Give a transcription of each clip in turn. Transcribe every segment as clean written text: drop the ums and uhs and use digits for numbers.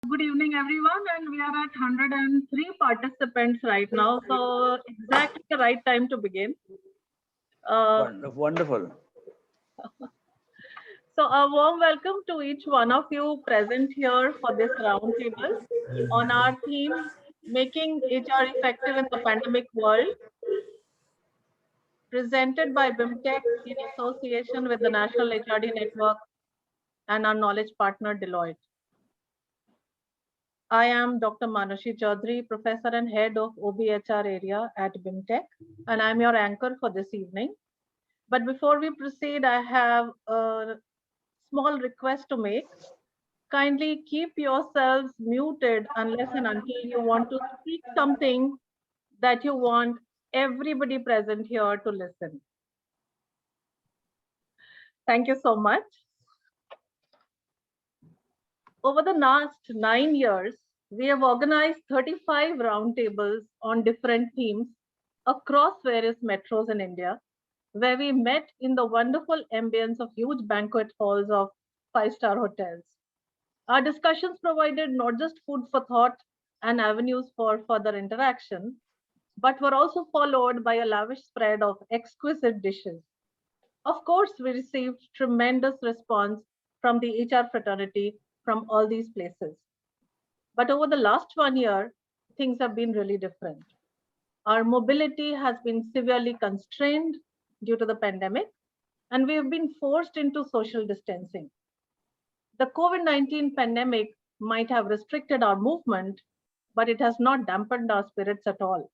Good evening, everyone, and we are at 103 participants right now, so exactly the right time to begin. Wonderful. So a warm welcome to each one of you present here for this roundtable on our theme, Making HR Effective in the Pandemic World, presented by BIMTECH in association with the National HRD Network and our knowledge partner Deloitte. I am Dr. Manashi Chaudhary, Professor and Head of OBHR area at BIMTECH, and I'm your anchor for this evening. But before we proceed, I have a small request to make. Kindly keep yourselves muted unless and until you want to speak something that you want everybody present here to listen. Thank you so much. Over the last 9 years, we have organized 35 roundtables on different themes across various metros in India, where we met in the wonderful ambience of huge banquet halls of five-star hotels. Our discussions provided not just food for thought and avenues for further interaction, but were also followed by a lavish spread of exquisite dishes. Of course, we received tremendous response from the HR fraternity from all these places. But over the last 1 year, things have been really different. Our mobility has been severely constrained due to the pandemic, and we have been forced into social distancing. The COVID-19 pandemic might have restricted our movement, but it has not dampened our spirits at all.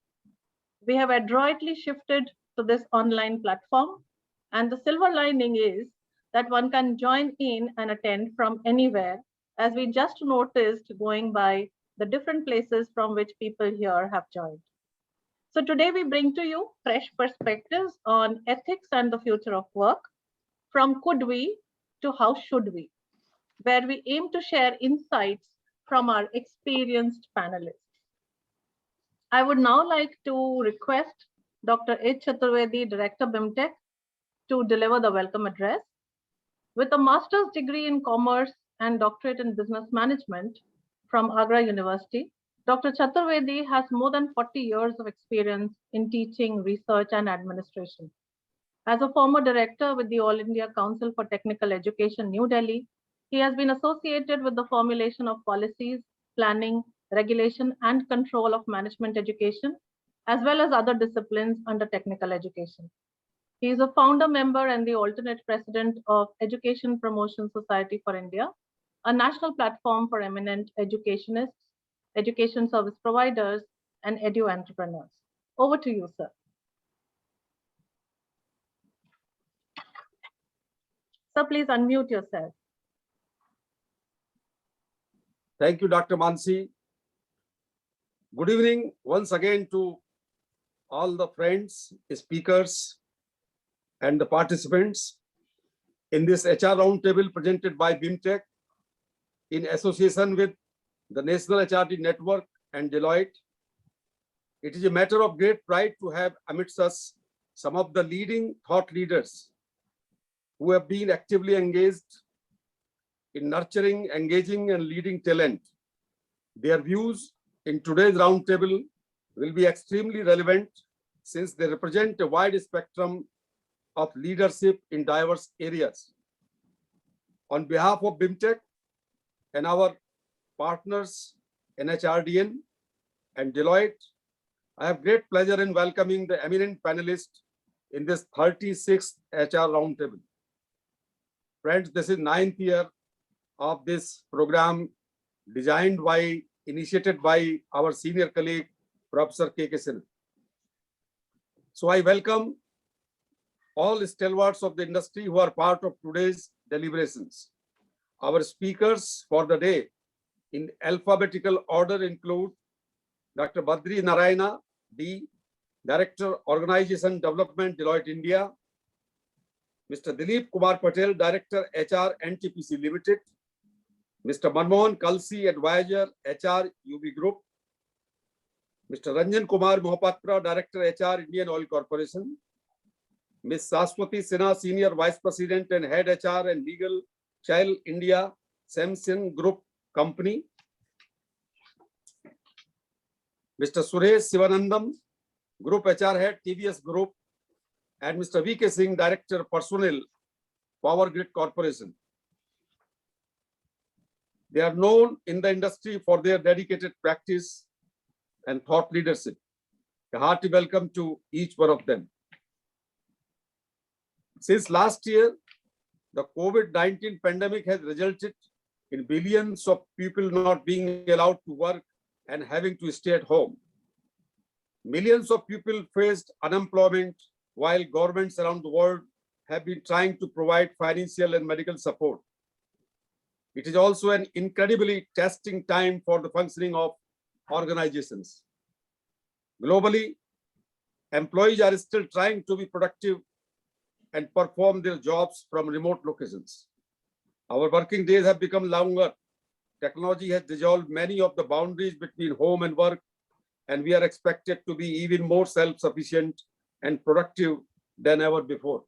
We have adroitly shifted to this online platform, and the silver lining is that one can join in and attend from anywhere, as we just noticed going by the different places from which people here have joined. So today we bring to you fresh perspectives on ethics and the future of work, from could we to how should we, where we aim to share insights from our experienced panelists. I would now like to request Dr. H. Chaturvedi, Director BIMTECH, to deliver the welcome address. With a master's degree in commerce and doctorate in business management from Agra University, Dr. Chaturvedi has more than 40 years of experience in teaching, research, and administration. As a former director with the All India Council for Technical Education, New Delhi, he has been associated with the formulation of policies, planning, regulation, and control of management education, as well as other disciplines under technical education. He is a founder member and the alternate president of Education Promotion Society for India, a national platform for eminent educationists, education service providers, and edu entrepreneurs. Over to you, sir. Sir, please unmute yourself. Thank you, Dr. Mansi. Good evening once again to all the friends, speakers, and the participants in this HR roundtable presented by BIMTECH in association with the National HRD Network and Deloitte. It is a matter of great pride to have amidst us some of the leading thought leaders who have been actively engaged in nurturing, engaging, and leading talent. Their views in today's roundtable will be extremely relevant since they represent a wide spectrum of leadership in diverse areas. On behalf of BIMTECH and our partners NHRDN and Deloitte, I have great pleasure in welcoming the eminent panelists in this 36th HR roundtable. Friends, this is 9th year of this program initiated by our senior colleague, Professor K.K. Sinha. So I welcome all stalwarts of the industry who are part of today's deliberations. Our speakers for the day in alphabetical order include Dr. Badri Narayana, D, Director, Organization Development, Deloitte India, Mr. Dilip Kumar Patel, Director, HR, Ntpc Limited, Mr. Manmohan Kalsi, Advisor, HR, UB Group, Mr. Ranjan Kumar Mahapatra, Director, HR, Indian Oil Corporation, Ms. Saswati Sinha, Senior Vice President and Head HR and Legal, Child India, Samsung Group Company, Mr. Suresh Sivanandam, Group HR Head, TVS Group, and Mr. V.K. Singh, Director Personnel, Power Grid Corporation. They are known in the industry for their dedicated practice and thought leadership. A hearty welcome to each one of them. Since last year, the COVID-19 pandemic has resulted in billions of people not being allowed to work and having to stay at home. Millions of people faced unemployment while governments around the world have been trying to provide financial and medical support. It is also an incredibly testing time for the functioning of organizations. Globally, employees are still trying to be productive and perform their jobs from remote locations. Our working days have become longer. Technology has dissolved many of the boundaries between home and work, and we are expected to be even more self-sufficient and productive than ever before.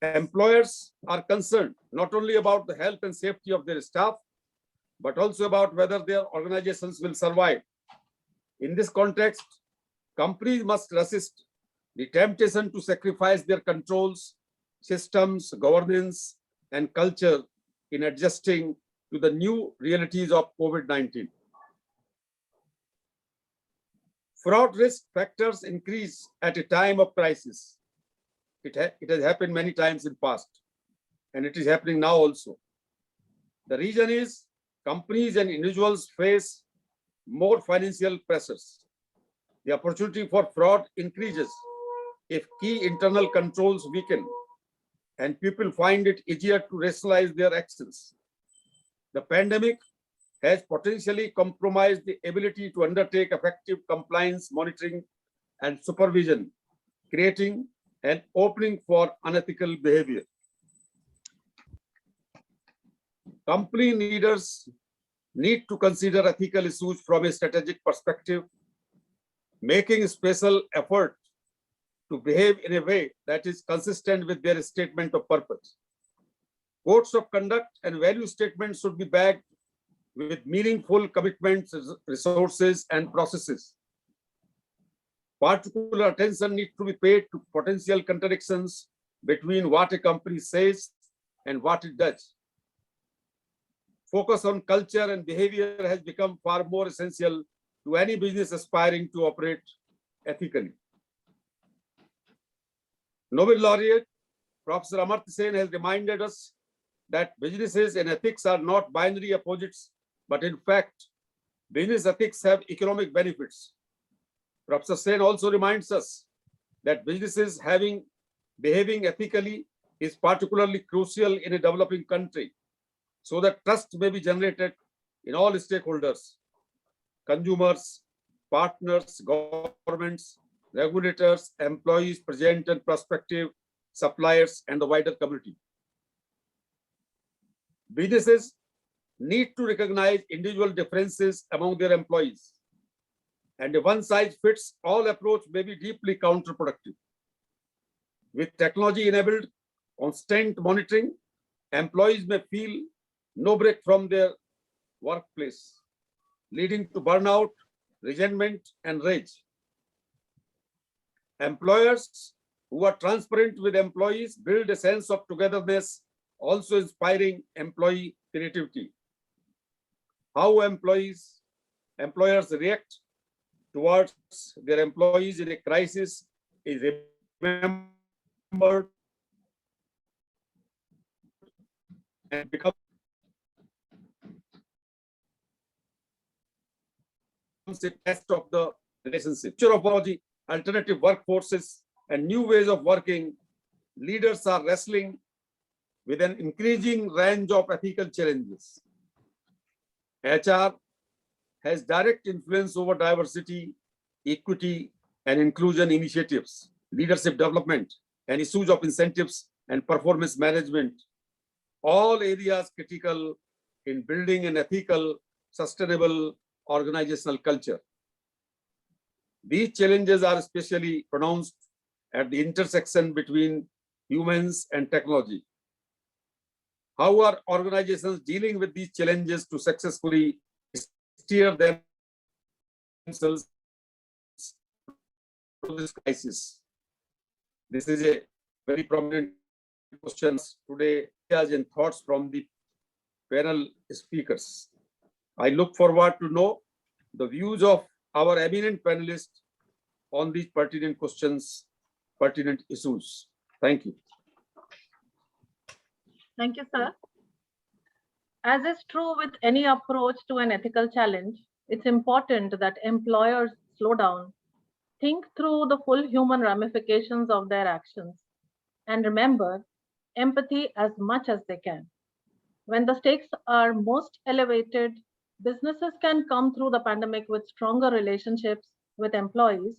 Employers are concerned not only about the health and safety of their staff, but also about whether their organizations will survive. In this context, companies must resist the temptation to sacrifice their controls, systems, governance, and culture in adjusting to the new realities of COVID-19. Fraud risk factors increase at a time of crisis. It has happened many times in past, and it is happening now also. The reason is companies and individuals face more financial pressures. The opportunity for fraud increases if key internal controls weaken and people find it easier to rationalize their actions. The pandemic has potentially compromised the ability to undertake effective compliance monitoring and supervision, creating an opening for unethical behavior. Company leaders need to consider ethical issues from a strategic perspective, making special effort to behave in a way that is consistent with their statement of purpose. Codes of conduct and value statements should be backed with meaningful commitments, resources, and processes. Particular attention needs to be paid to potential contradictions between what a company says and what it does. Focus on culture and behavior has become far more essential to any business aspiring to operate ethically. Nobel laureate Professor Amartya Sen has reminded us that businesses and ethics are not binary opposites, but in fact, business ethics have economic benefits. Professor Sen also reminds us that businesses behaving ethically is particularly crucial in a developing country, so that trust may be generated in all stakeholders, consumers, partners, governments, regulators, employees, present and prospective, suppliers, and the wider community. Businesses need to recognize individual differences among their employees, and a one-size-fits-all approach may be deeply counterproductive. With technology-enabled constant monitoring, employees may feel no break from their workplace, leading to burnout, resentment, and rage. Employers who are transparent with employees build a sense of togetherness, also inspiring employee creativity. How employers react towards their employees in a crisis is remembered and becomes a test of the relationship. Future of technology, alternative workforces, and new ways of working, leaders are wrestling with an increasing range of ethical challenges. HR has direct influence over diversity, equity, and inclusion initiatives, leadership development, and issues of incentives and performance management, all areas critical in building an ethical, sustainable organizational culture. These challenges are especially pronounced at the intersection between humans and technology. How are organizations dealing with these challenges to successfully steer them themselves to this crisis? This is a very prominent question today, ideas and thoughts from the panel speakers. I look forward to know the views of our eminent panelists on these pertinent questions, pertinent issues. Thank you. Thank you, sir. As is true with any approach to an ethical challenge, it's important that employers slow down, think through the full human ramifications of their actions, and remember empathy as much as they can. When the stakes are most elevated, businesses can come through the pandemic with stronger relationships with employees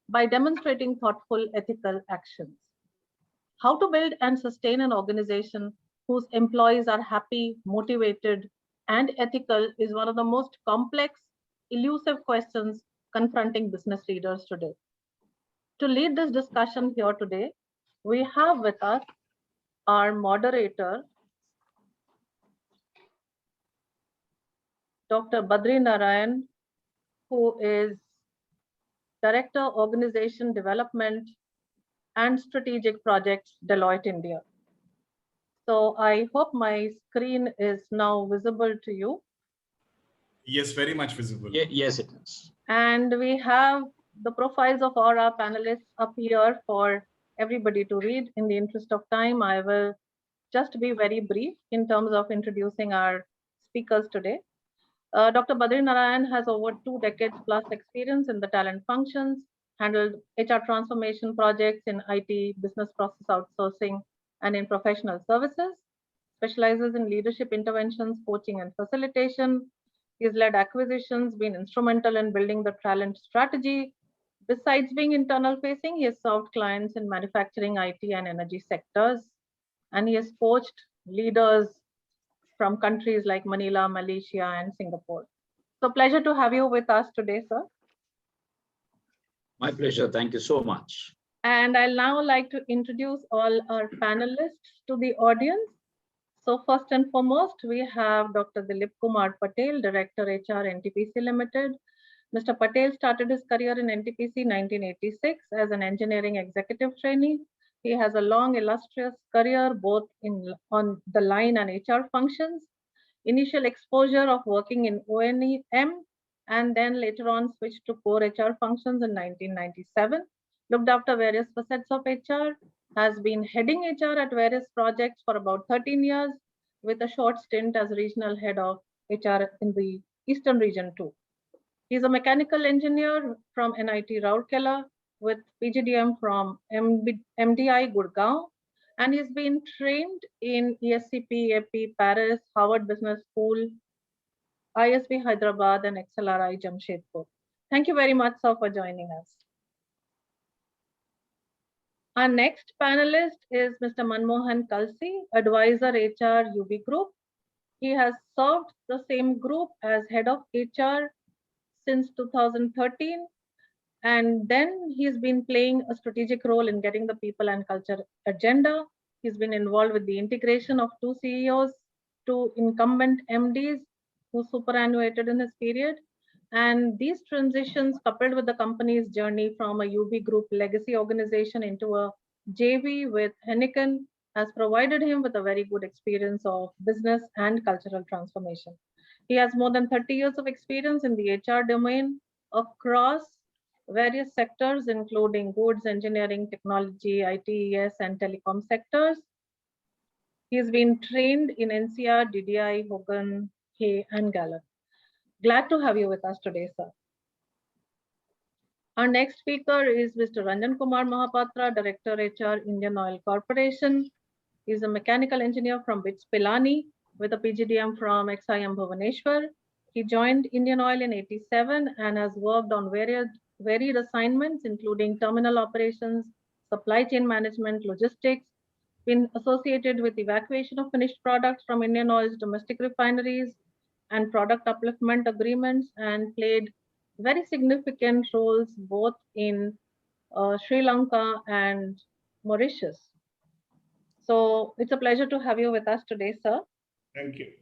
by demonstrating thoughtful ethical actions. How to build and sustain an organization whose employees are happy, motivated, and ethical is one of the most complex, elusive questions confronting business leaders today. To lead this discussion here today, we have with us our moderator, Dr. Badri Narayan, who is Director, Organization Development and Strategic Projects, Deloitte, India. So I hope my screen is now visible to you. Yes, very much visible. Yes, it is. And we have the profiles of all our panelists up here for everybody to read. In the interest of time, I will just be very brief in terms of introducing our speakers today. Dr. Badri Narayan has over 2 decades plus experience in the talent functions, handled HR transformation projects in IT, business process outsourcing, and in professional services, specializes in leadership interventions, coaching, and facilitation. He's led acquisitions, been instrumental in building the talent strategy. Besides being internal facing, he has served clients in manufacturing, IT, and energy sectors. And he has coached leaders from countries like Manila, Malaysia, and Singapore. So pleasure to have you with us today, sir. My pleasure. Thank you so much. And I'll now like to introduce all our panelists to the audience. So first and foremost, we have Dr. Kumar Patel, Director HR, Ntpc Limited. Mr. Patel started his career in Ntpc 1986 as an engineering executive trainee. He has a long, illustrious career both on the line and HR functions. Initial exposure of working in O&M, and then later on switched to core HR functions in 1997. Looked after various facets of HR, has been heading HR at various projects for about 13 years, with a short stint as regional head of HR in the Eastern region too. He's a mechanical engineer from NIT Rourkela with PGDM from MDI Gurgaon, and he's been trained in ESCP, AP, Paris, Harvard Business School, ISB Hyderabad, and XLRI Jamshedpur. Thank you very much, sir, for joining us. Our next panelist is Mr. Manmohan Kalsi, Advisor HR UB Group. He has served the same group as head of HR since 2013, and then he's been playing a strategic role in getting the people and culture agenda. He's been involved with the integration of 2 CEOs, 2 incumbent MDs who superannuated in his period. And these transitions, coupled with the company's journey from a UB Group legacy organization into a JV with Heineken, has provided him with a very good experience of business and cultural transformation. He has more than 30 years of experience in the HR domain across various sectors, including goods, engineering, technology, ITES, and telecom sectors. He's been trained in NCR, DDI, Hogan, Hay, and Gallup. Glad to have you with us today, sir. Our next speaker is Mr. Ranjan Kumar Mahapatra, Director HR, Indian Oil Corporation. He's a mechanical engineer from BITS Pilani with a PGDM from XIM Bhubaneswar. He joined Indian Oil in '87 and has worked on varied assignments, including terminal operations, supply chain management, logistics, been associated with evacuation of finished products from Indian Oil's domestic refineries and product upliftment agreements, and played very significant roles both in Sri Lanka and Mauritius. So it's a pleasure to have you with us today, sir. Thank you.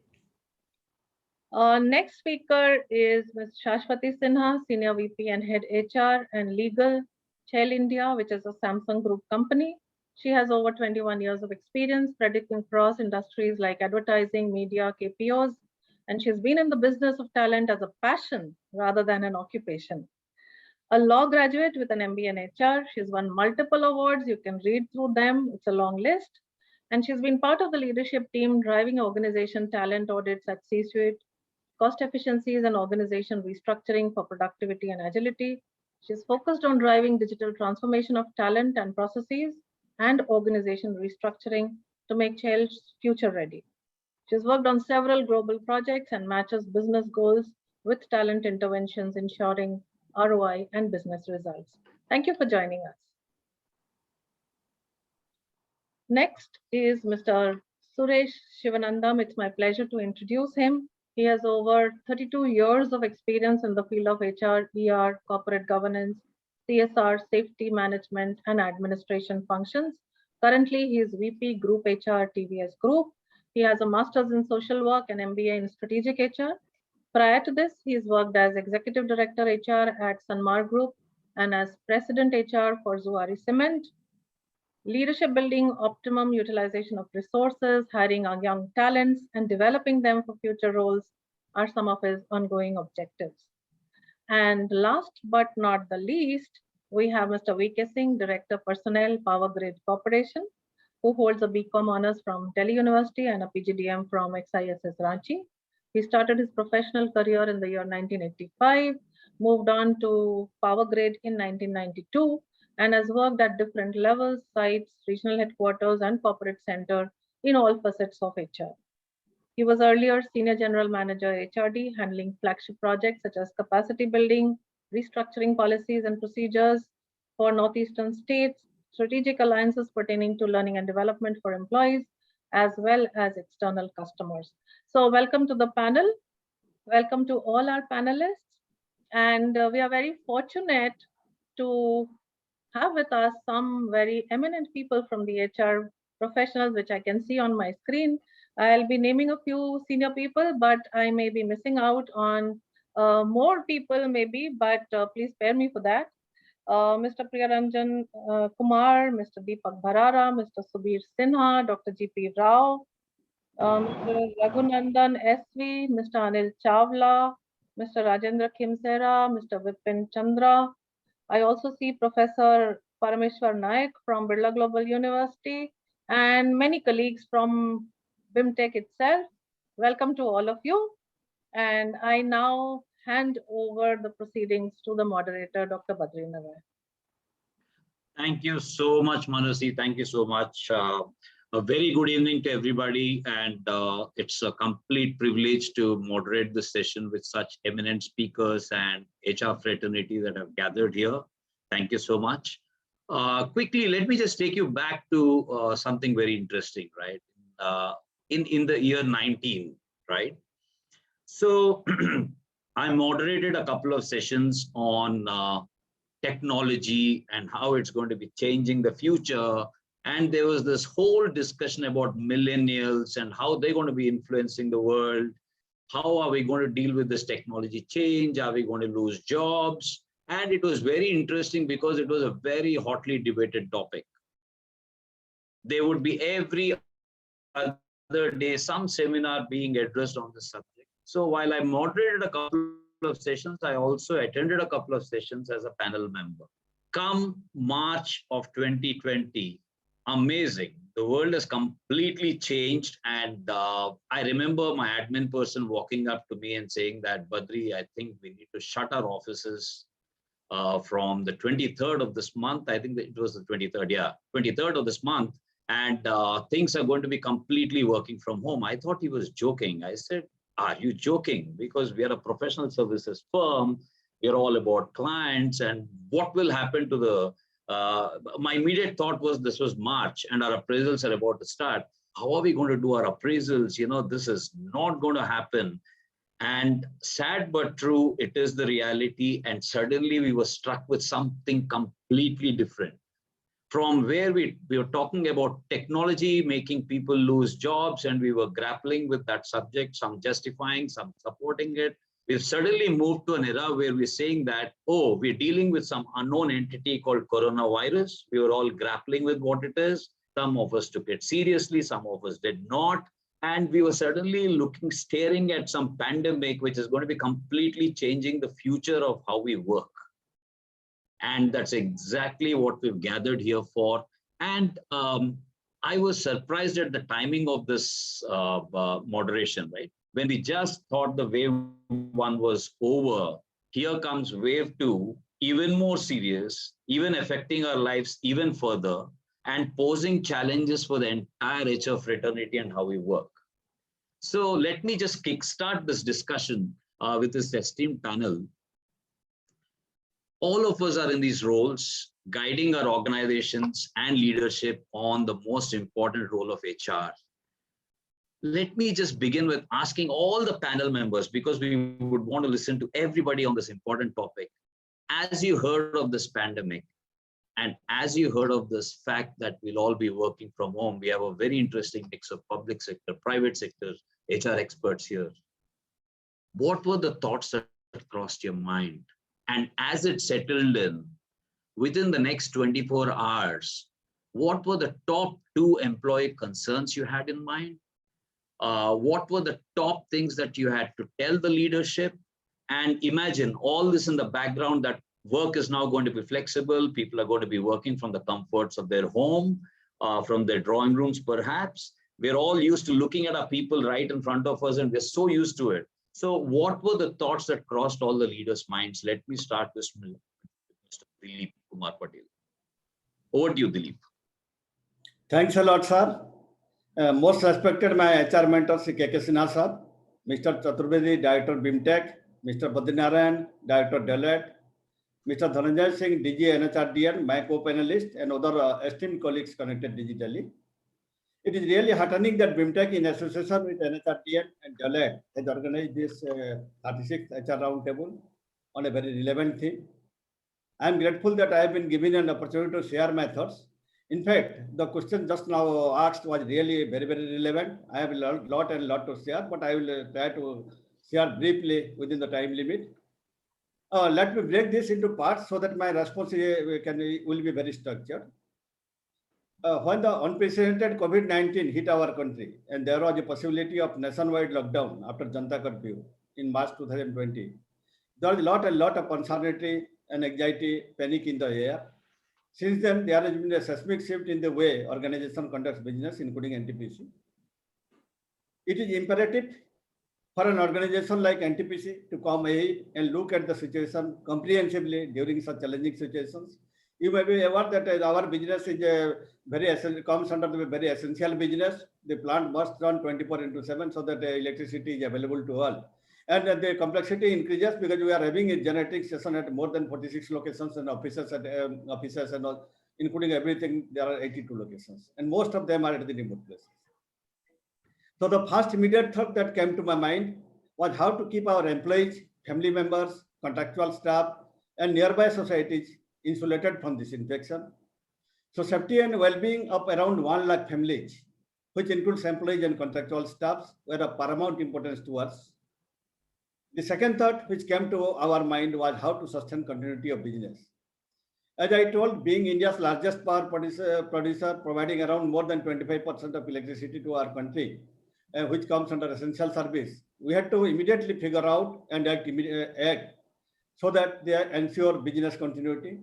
Next speaker is Ms. Shashwati Sinha, Senior VP and Head HR and Legal, Shell India, which is a Samsung Group company. She has over 21 years of experience predicting across industries like advertising, media, KPOs, and she's been in the business of talent as a passion rather than an occupation. A law graduate with an MBA in HR, she's won multiple awards. You can read through them, it's a long list. And she's been part of the leadership team driving organization talent audits at C-suite, cost efficiencies and organization restructuring for productivity and agility. She's focused on driving digital transformation of talent and processes and organization restructuring to make Shell future ready. She's worked on several global projects and matches business goals with talent interventions, ensuring ROI and business results. Thank you for joining us. Next is Mr. Suresh Shivanandam. It's my pleasure to introduce him. He has over 32 years of experience in the field of HR, ER, corporate governance, CSR, safety management, and administration functions. Currently, he is VP Group HR TVS Group. He has a master's in social work and MBA in strategic HR. Prior to this, he's worked as Executive Director HR at Sanmar Group and as President HR for Zuari Cement. Leadership building, optimum utilization of resources, hiring our young talents, and developing them for future roles are some of his ongoing objectives. And last but not the least, we have Mr. V.K. Singh, Director Personnel, Power Grid Corporation, who holds a BCom honors from Delhi University and a PGDM from XISS Ranchi. He started his professional career in the year 1985, moved on to Power Grid in 1992, and has worked at different levels, sites, regional headquarters, and corporate center in all facets of HR. He was earlier Senior General Manager HRD, handling flagship projects such as capacity building, restructuring policies and procedures for Northeastern states, strategic alliances pertaining to learning and development for employees, as well as external customers. So welcome to the panel. Welcome to all our panelists. And we are very fortunate to have with us some very eminent people from the HR professionals, which I can see on my screen. I'll be naming a few senior people, but I may be missing out on more people maybe, but please spare me for that. Mr. Ranjan Kumar, Mr. Deepak Bharara, Mr. Subir Sinha, Dr. G.P. Rao, Mr. Raghunandan SV, Mr. Anil Chawla, Mr. Rajendra Khimsera, Mr. Vipin Chandra. I also see Professor Parameshwar Naik from Birla Global University and many colleagues from BIMTECH itself. Welcome to all of you. And I now hand over the proceedings to the moderator, Dr. Badri Nagar. Thank you so much, Manasi. Thank you so much. A very good evening to everybody. And it's a complete privilege to moderate this session with such eminent speakers and HR fraternity that have gathered here. Thank you so much. Quickly, let me just take you back to something very interesting, right? In the year 19, right? So I moderated a couple of sessions on technology and how it's going to be changing the future. And there was this whole discussion about millennials and how they're going to be influencing the world. How are we going to deal with this technology change? Are we going to lose jobs? And it was very interesting because it was a very hotly debated topic. There would be every other day some seminar being addressed on this subject. So while I moderated a couple of sessions, I also attended a couple of sessions as a panel member. Come March of 2020, amazing. The world has completely changed. And I remember my admin person walking up to me and saying that, Badri, I think we need to shut our offices from the 23rd of this month. I think that it was the 23rd, yeah, 23rd of this month. And things are going to be completely working from home. I thought he was joking. I said, are you joking? Because we are a professional services firm. We're all about clients and what will happen to the, my immediate thought was this was March and our appraisals are about to start. How are we going to do our appraisals? You know, this is not going to happen. And sad but true, it is the reality. And suddenly we were struck with something completely different. from where we were talking about technology making people lose jobs, and we were grappling with that subject, some justifying, some supporting it. We've suddenly moved to an era where we're saying that, oh, we're dealing with some unknown entity called coronavirus. We were all grappling with what it is. Some of us took it seriously, some of us did not. And we were suddenly staring at some pandemic, which is going to be completely changing the future of how we work. And that's exactly what we've gathered here for. And I was surprised at the timing of this moderation, right? When we just thought the wave one was over, here comes wave two, even more serious, even affecting our lives even further, and posing challenges for the entire HR fraternity and how we work. So let me just kickstart this discussion with this esteemed panel. All of us are in these roles, guiding our organizations and leadership on the most important role of HR. Let me just begin with asking all the panel members, because we would want to listen to everybody on this important topic. As you heard of this pandemic, and as you heard of this fact that we'll all be working from home, we have a very interesting mix of public sector, private sector, HR experts here. What were the thoughts that crossed your mind? And as it settled in, within the next 24 hours, what were the top 2 employee concerns you had in mind? What were the top things that you had to tell the leadership? And imagine all this in the background, that work is now going to be flexible. People are going to be working from the comforts of their home, from their drawing rooms, perhaps. We're all used to looking at our people right in front of us, and we're so used to it. So what were the thoughts that crossed all the leaders' minds? Let me start with Mr. Dilip Kumar Patel. Over to you, Dilip. Thanks a lot, sir. Most respected my HR mentor, Sri K.K. Sinha, sir, Mr. Chaturvedi, Director BIMTECH, Mr. Badrinaran, Director Deloitte, Mr. Ranjan Singh, DG NHRDN, my co-panelist, and other esteemed colleagues connected digitally. It is really heartening that BIMTECH, in association with NHRDN and Patel, has organized this 36th HR Roundtable on a very relevant theme. I am grateful that I have been given an opportunity to share my thoughts. In fact, the question just now asked was really very, very relevant. I have a lot to share, but I will try to share briefly within the time limit. Let me break this into parts so that my response will be very structured. When the unprecedented COVID-19 hit our country, and there was a possibility of nationwide lockdown after Janata Curfew in March 2020, there was a lot of uncertainty and anxiety, panic in the air. Since then, there has been a seismic shift in the way organization conducts business, including NTPC. It is imperative for an organization like NTPC to come ahead and look at the situation comprehensively during such challenging situations. You may be aware that our business is comes under the very essential business. The plant must run 24/7 so that electricity is available to all. And the complexity increases because we are having a generating station at more than 46 locations and offices and all, including everything. There are 82 locations, and most of them are at the remote places. So the first immediate thought that came to my mind was how to keep our employees, family members, contractual staff, and nearby societies insulated from this infection. So safety and well-being of around 1 lakh families, which includes employees and contractual staffs, were of paramount importance to us. The second thought which came to our mind was how to sustain continuity of business. As I told, being India's largest power producer providing around more than 25% of electricity to our country, which comes under essential service, we had to immediately figure out and act so that they ensure business continuity.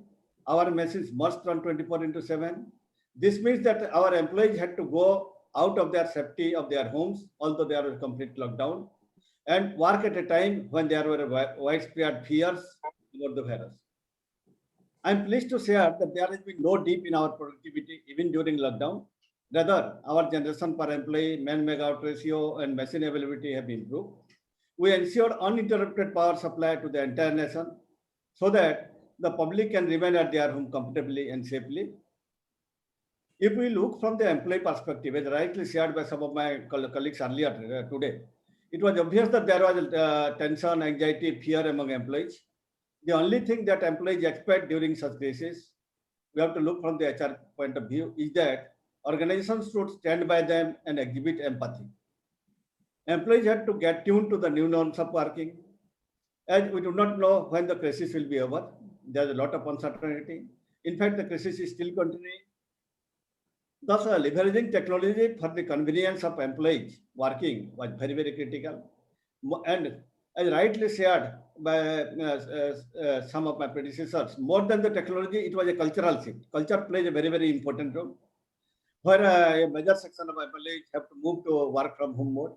Our machines must run 24/7. This means that our employees had to go out of their safety of their homes, although they are in complete lockdown, and work at a time when there were widespread fears about the virus. I'm pleased to share that there has been no dip in our productivity even during lockdown. Rather, our generation per employee, man-megawatt ratio, and machine availability have improved. We ensured uninterrupted power supply to the entire nation so that the public can remain at their home comfortably and safely. If we look from the employee perspective, as rightly shared by some of my colleagues earlier today, it was obvious that there was tension, anxiety, fear among employees. The only thing that employees expect during such cases we have to look from the HR point of view is that organizations should stand by them and exhibit empathy. Employees have to get tuned to the new norms of working, as we do not know when the crisis will be over. There's a lot of uncertainty. In fact, the crisis is still continuing. Thus, leveraging technology for the convenience of employees working was very, very critical. And as rightly shared by some of my predecessors, more than the technology, it was a cultural shift. Culture plays a very, very important role, where a major section of employees have to move to work from home mode.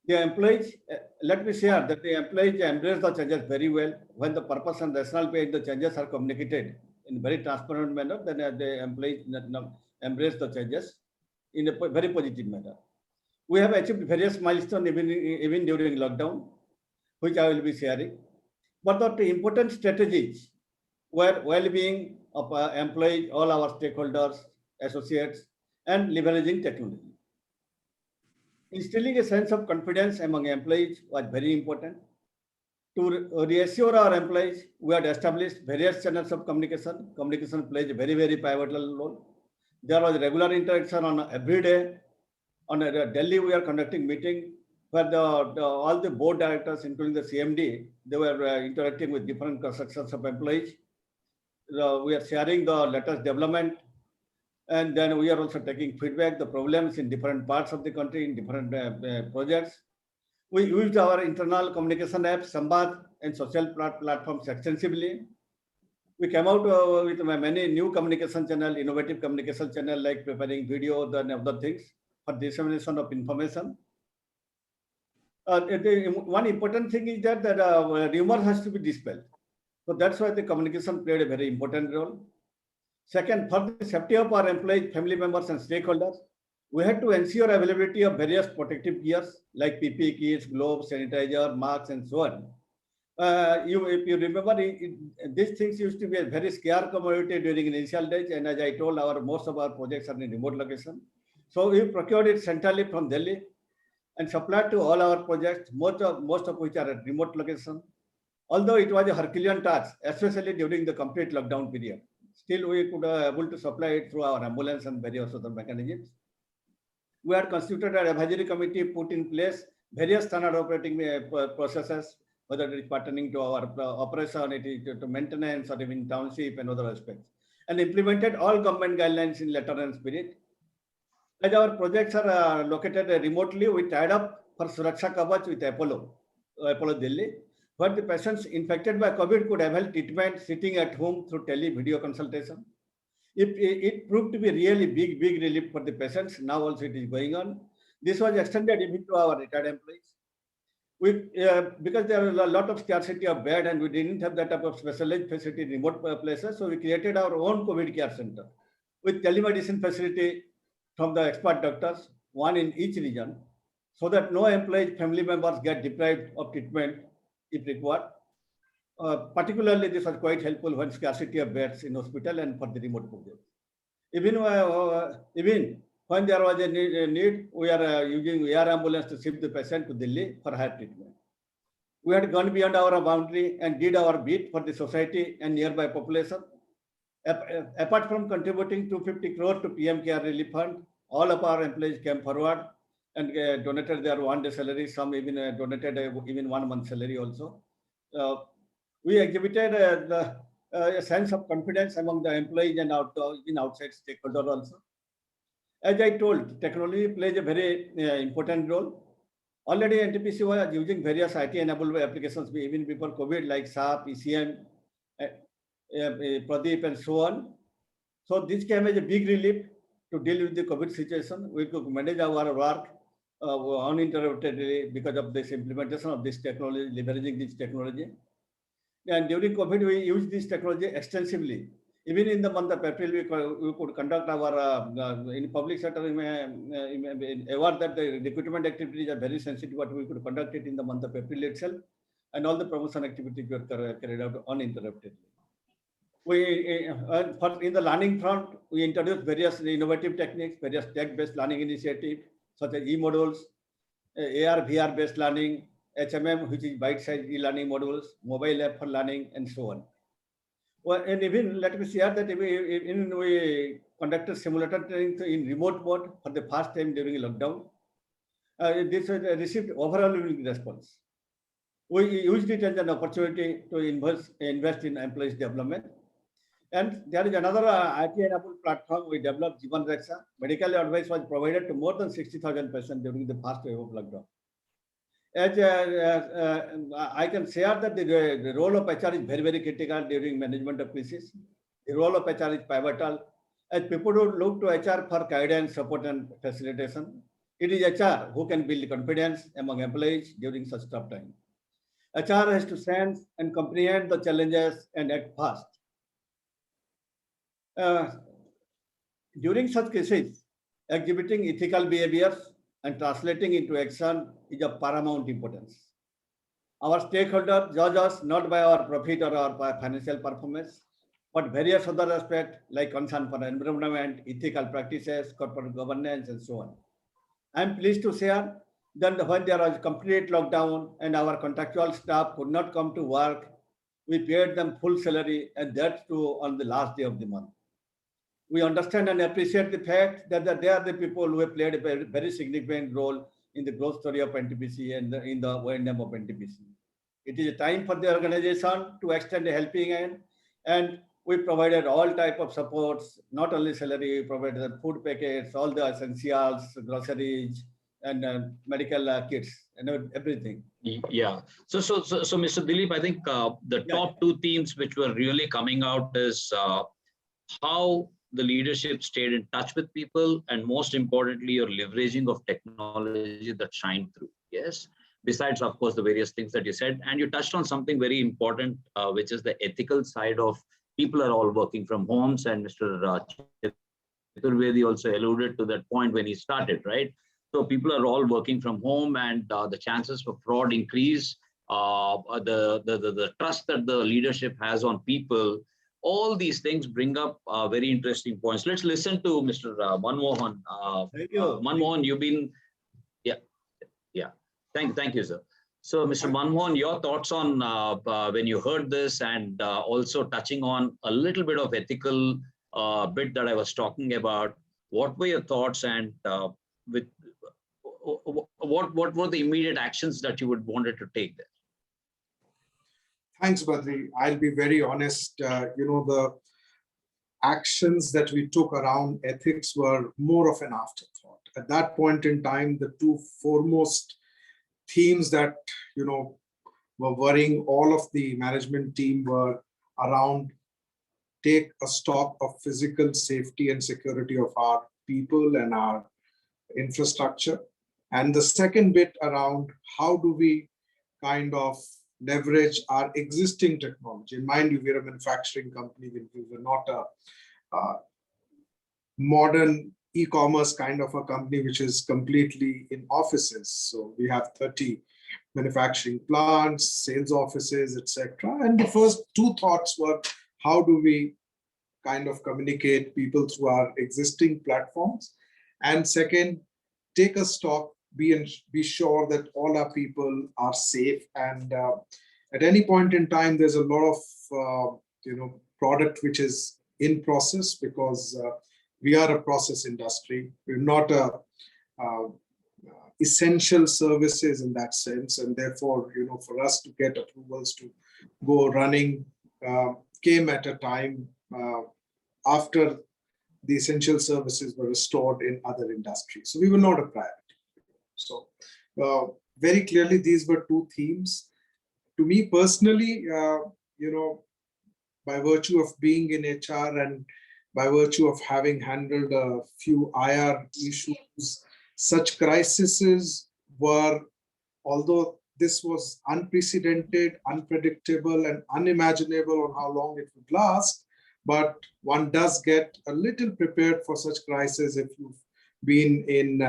The employees, let me share that the employees embrace the changes very well. When the purpose and rationale behind the changes are communicated in a very transparent manner, then the employees embrace the changes in a very positive manner. We have achieved various milestones even during lockdown, which I will be sharing. But the important strategies were well-being of employees, all our stakeholders, associates, and leveraging technology. Instilling a sense of confidence among employees was very important. To reassure our employees, we had established various channels of communication. Communication plays a very, very pivotal role. There was regular interaction on every day. On Delhi, we are conducting meeting where all the board directors, including the CMD, they were interacting with different sections of employees. We are sharing the latest development, and then we are also taking feedback, the problems in different parts of the country, in different projects. We used our internal communication apps, Samvad, and social platforms extensively. We came out with many new communication channel, innovative communication channel, like preparing videos and other things for dissemination of information. One important thing is that rumor has to be dispelled. So that's why the communication played a very important role. Second, for the safety of our employees, family members, and stakeholders, we had to ensure availability of various protective gears like PPE kits, gloves, sanitizer, masks, and so on. If you remember, these things used to be a very scarce commodity during initial days, and as I told, most of our projects are in remote location. So we procured it centrally from Delhi and supplied to all our projects, most of which are at remote location. Although it was a Herculean task, especially during the complete lockdown period, still we could able to supply it through our ambulance and various other mechanisms. We had constituted an advisory committee, put in place various standard operating processes, whether it is pertaining to our operation, it is to maintenance, or even township and other aspects, and implemented all government guidelines in letter and spirit. As our projects are located remotely, we tied up for Suraksha Kavach with Apollo Delhi, where the patients infected by COVID could avail treatment sitting at home through video consultation. It proved to be really big relief for the patients. Now also it is going on. This was extended even to our retired employees. Because there was a lot of scarcity of bed and we didn't have that type of specialized facility in remote places, so we created our own COVID care center with telemedicine facility from the expert doctors, one in each region, so that no employees, family members get deprived of treatment if required. Particularly, this was quite helpful when scarcity of beds in hospital and for the remote project. Even when there was a need, we are using air ambulance to ship the patient to Delhi for higher treatment. We had gone beyond our boundary and did our bit for the society and nearby population. Apart from contributing 250 crore to PM Care Relief Fund, all of our employees came forward and donated their one-day salary. Some even donated even 1 month salary also. We exhibited a sense of confidence among the employees and outside stakeholders also. As I told, technology plays a very important role. Already Ntpc was using various IT-enabled applications even before COVID, like SAP, ECM, Pradeep, and so on. So this came as a big relief to deal with the COVID situation. We could manage our work uninterruptedly because of this implementation of this technology, leveraging this technology. And during COVID, we used this technology extensively. Even in the month of April, we could conduct our, in public sector, aware that the recruitment activities are very sensitive, but we could conduct it in the month of April itself. And all the promotion activities were carried out uninterruptedly. In the learning front, we introduced various innovative techniques, various tech-based learning initiatives, such as e-modules, AR, VR-based learning, HMM, which is bite-sized e-learning modules, mobile app for learning, and so on. Well, and even let me share that we conducted simulator training in remote mode for the first time during lockdown. This received overwhelming response. We used it as an opportunity to invest in employees' development. And there is another IT-enabled platform we developed, Jivan Raksha. Medical advice was provided to more than 60,000 patients during the first wave of lockdown. As I can share that the role of HR is very, very critical during management of crisis. The role of HR is pivotal. As people who look to HR for guidance, support, and facilitation, it is HR who can build confidence among employees during such tough time. HR has to sense and comprehend the challenges and act fast. During such cases, exhibiting ethical behaviors and translating into action is of paramount importance. Our stakeholders judge us not by our profit or our financial performance, but various other aspects like concern for environment, ethical practices, corporate governance, and so on. I'm pleased to share that when there was complete lockdown and our contractual staff could not come to work, we paid them full salary, and that too on the last day of the month. We understand and appreciate the fact that they are the people who have played a very significant role in the growth story of NTPC and in the O&M of NTPC. It is a time for the organization to extend a helping hand, and we provided all type of supports, not only salary, we provided food packets, all the essentials, groceries, and medical kits, and everything. Yeah. So, Mr. Dilip, I think the top two themes which were really coming out is how the leadership stayed in touch with people, and most importantly, your leveraging of technology that shined through. Yes. Besides, of course, the various things that you said, and you touched on something very important, which is the ethical side of people are all working from homes, and Mr. Chaturvedi also alluded to that point when he started, right? So people are all working from home, and the chances for fraud increase. The trust that the leadership has on people. All these things bring up very interesting points. Let's listen to Mr. Manmohan. Thank you. Manmohan, you've been, yeah. Thank you, sir. So, Mr. Manmohan, your thoughts on when you heard this, and also touching on a little bit of ethical bit that I was talking about. What were your thoughts, and what were the immediate actions that you would wanted to take there? Thanks, Badri. I'll be very honest. The actions that we took around ethics were more of an afterthought. At that point in time, the two foremost themes that were worrying all of the management team were around take a stock of physical safety and security of our people and our infrastructure. And the second bit around how do we kind of leverage our existing technology. And mind you, we're a manufacturing company. We were not a modern e-commerce kind of a company, which is completely in offices. So we have 30 manufacturing plants, sales offices, etc. And the first two thoughts were, how do we kind of communicate people through our existing platforms? And second, take a stock, be sure that all our people are safe. And at any point in time, there's a lot of product which is in process, because we are a process industry. We're not a essential services in that sense, and therefore, for us to get approvals to go running came at a time after the essential services were restored in other industries. So we were not a priority. So very clearly, these were two themes. To me personally, by virtue of being in HR and by virtue of having handled a few IR issues, such crises were, although this was unprecedented, unpredictable, and unimaginable on how long it would last, but one does get a little prepared for such crises if you've been in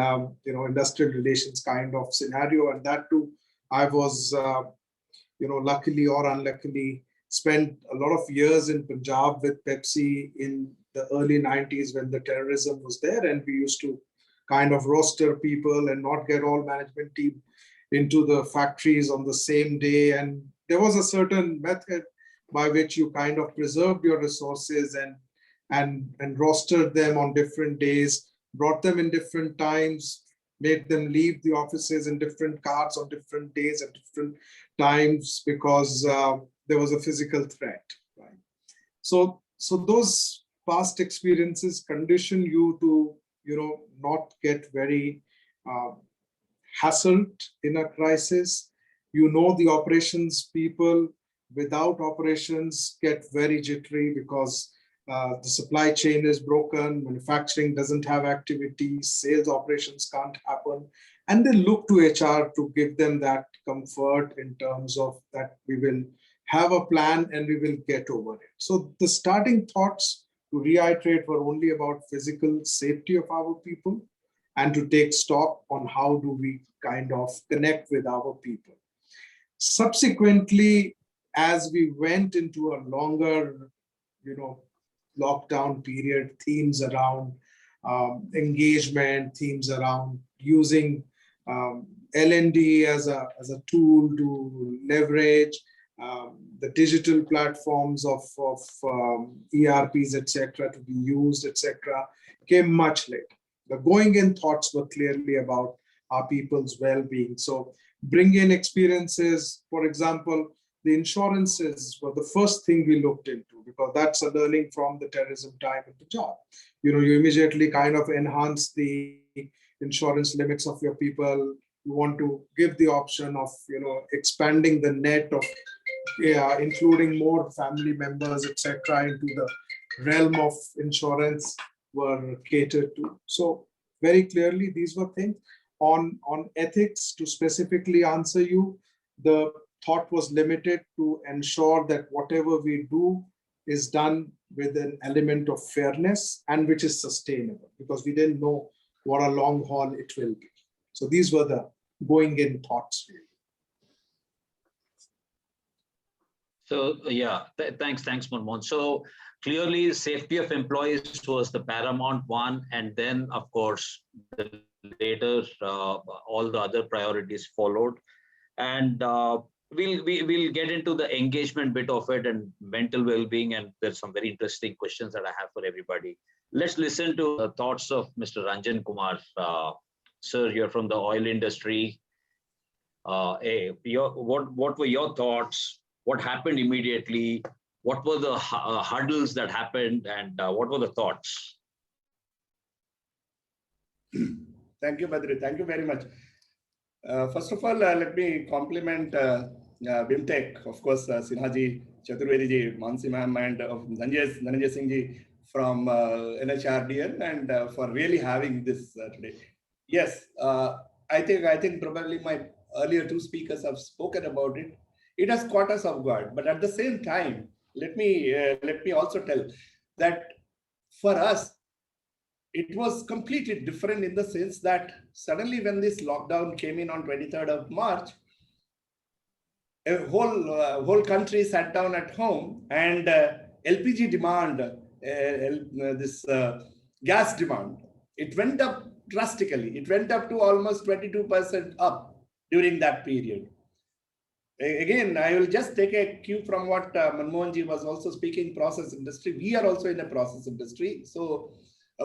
industrial relations kind of scenario. And that too, I was luckily or unluckily spent a lot of years in Punjab with Pepsi in the early 90s when the terrorism was there, and we used to kind of roster people and not get all management team into the factories on the same day. And there was a certain method by which you kind of preserved your resources and rostered them on different days, brought them in different times, made them leave the offices in different cars on different days at different times because there was a physical threat, right? So those past experiences condition you to, not get very hassled in a crisis. The operations people without operations get very jittery because the supply chain is broken, manufacturing doesn't have activity, sales operations can't happen. And they look to HR to give them that comfort in terms of that we will have a plan and we will get over it. So the starting thoughts, to reiterate, were only about physical safety of our people and to take stock on how do we kind of connect with our people. Subsequently, as we went into a longer, lockdown period, themes around engagement, themes around using L&D as a tool to leverage the digital platforms of ERPs, etc., to be used, etc., came much later. The going in thoughts were clearly about our people's well-being. So bring in experiences, for example, the insurances were the first thing we looked into because that's a learning from the terrorism time of the job. You immediately kind of enhance the insurance limits of your people. You want to give the option of, expanding the net of, including more family members, etc., into the realm of insurance were catered to. So very clearly, these were things. On ethics, to specifically answer you, the thought was limited to ensure that whatever we do is done with an element of fairness and which is sustainable, because we didn't know what a long haul it will be. So these were the going in thoughts. So yeah, thanks, Manmohan. So clearly, safety of employees was the paramount one, and then of course later all the other priorities followed, and we'll get into the engagement bit of it and mental well-being, and there's some very interesting questions that I have for everybody. Let's listen to the thoughts of Mr. Ranjan Kumar. Sir, you're from the oil industry. What were your thoughts? What happened immediately? What were the hurdles that happened, and what were the thoughts? Thank you, Badri. Thank you very much. First of all, let me compliment BIMTECH, of course, Sinhaji, Chaturvedi, Mansi ma'am, and Dhananjay Singh ji from NHRDN, and for really having this today. Yes, I think probably my earlier two speakers have spoken about it. It has caught us off guard, but at the same time, let me also tell that for us, it was completely different in the sense that suddenly when this lockdown came in on 23rd of March, a whole country sat down at home, and LPG demand, this gas demand, it went up drastically. It went up to almost 22% up during that period. Again, I will just take a cue from what Manmohan ji was also speaking, process industry. We are also in a process industry. So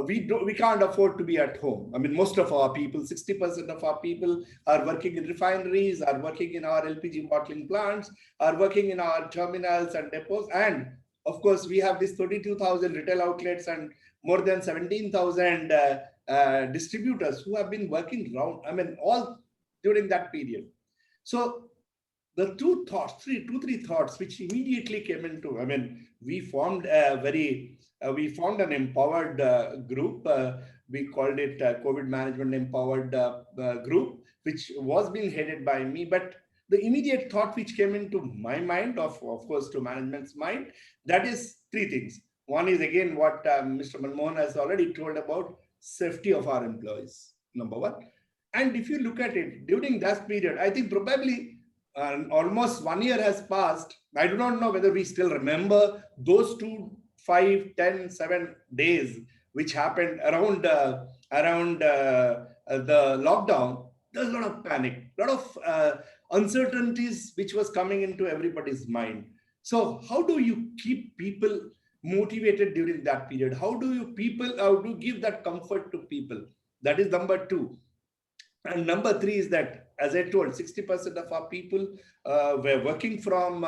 we can't afford to be at home. I mean, most of our people, 60% of our people are working in refineries, are working in our LPG bottling plants, are working in our terminals and depots. And of course, we have these 32,000 retail outlets and more than 17,000 distributors who have been working around, all during that period. So the two, three thoughts which immediately came into, we formed an empowered group. We called it COVID Management Empowered Group, which was being headed by me. But the immediate thought which came into my mind, of course, to management's mind, that is three things. One is, again, what Mr. Manmohan has already told about safety of our employees, number one. And if you look at it, during that period, I think probably almost 1 year has passed. I do not know whether we still remember those 2, 5, 10, 7 days which happened around the lockdown. There's a lot of panic, a lot of uncertainties which was coming into everybody's mind. So how do you keep people motivated during that period? How do you give that comfort to people? That is number two. And number three is that, as I told, 60% of our people were working from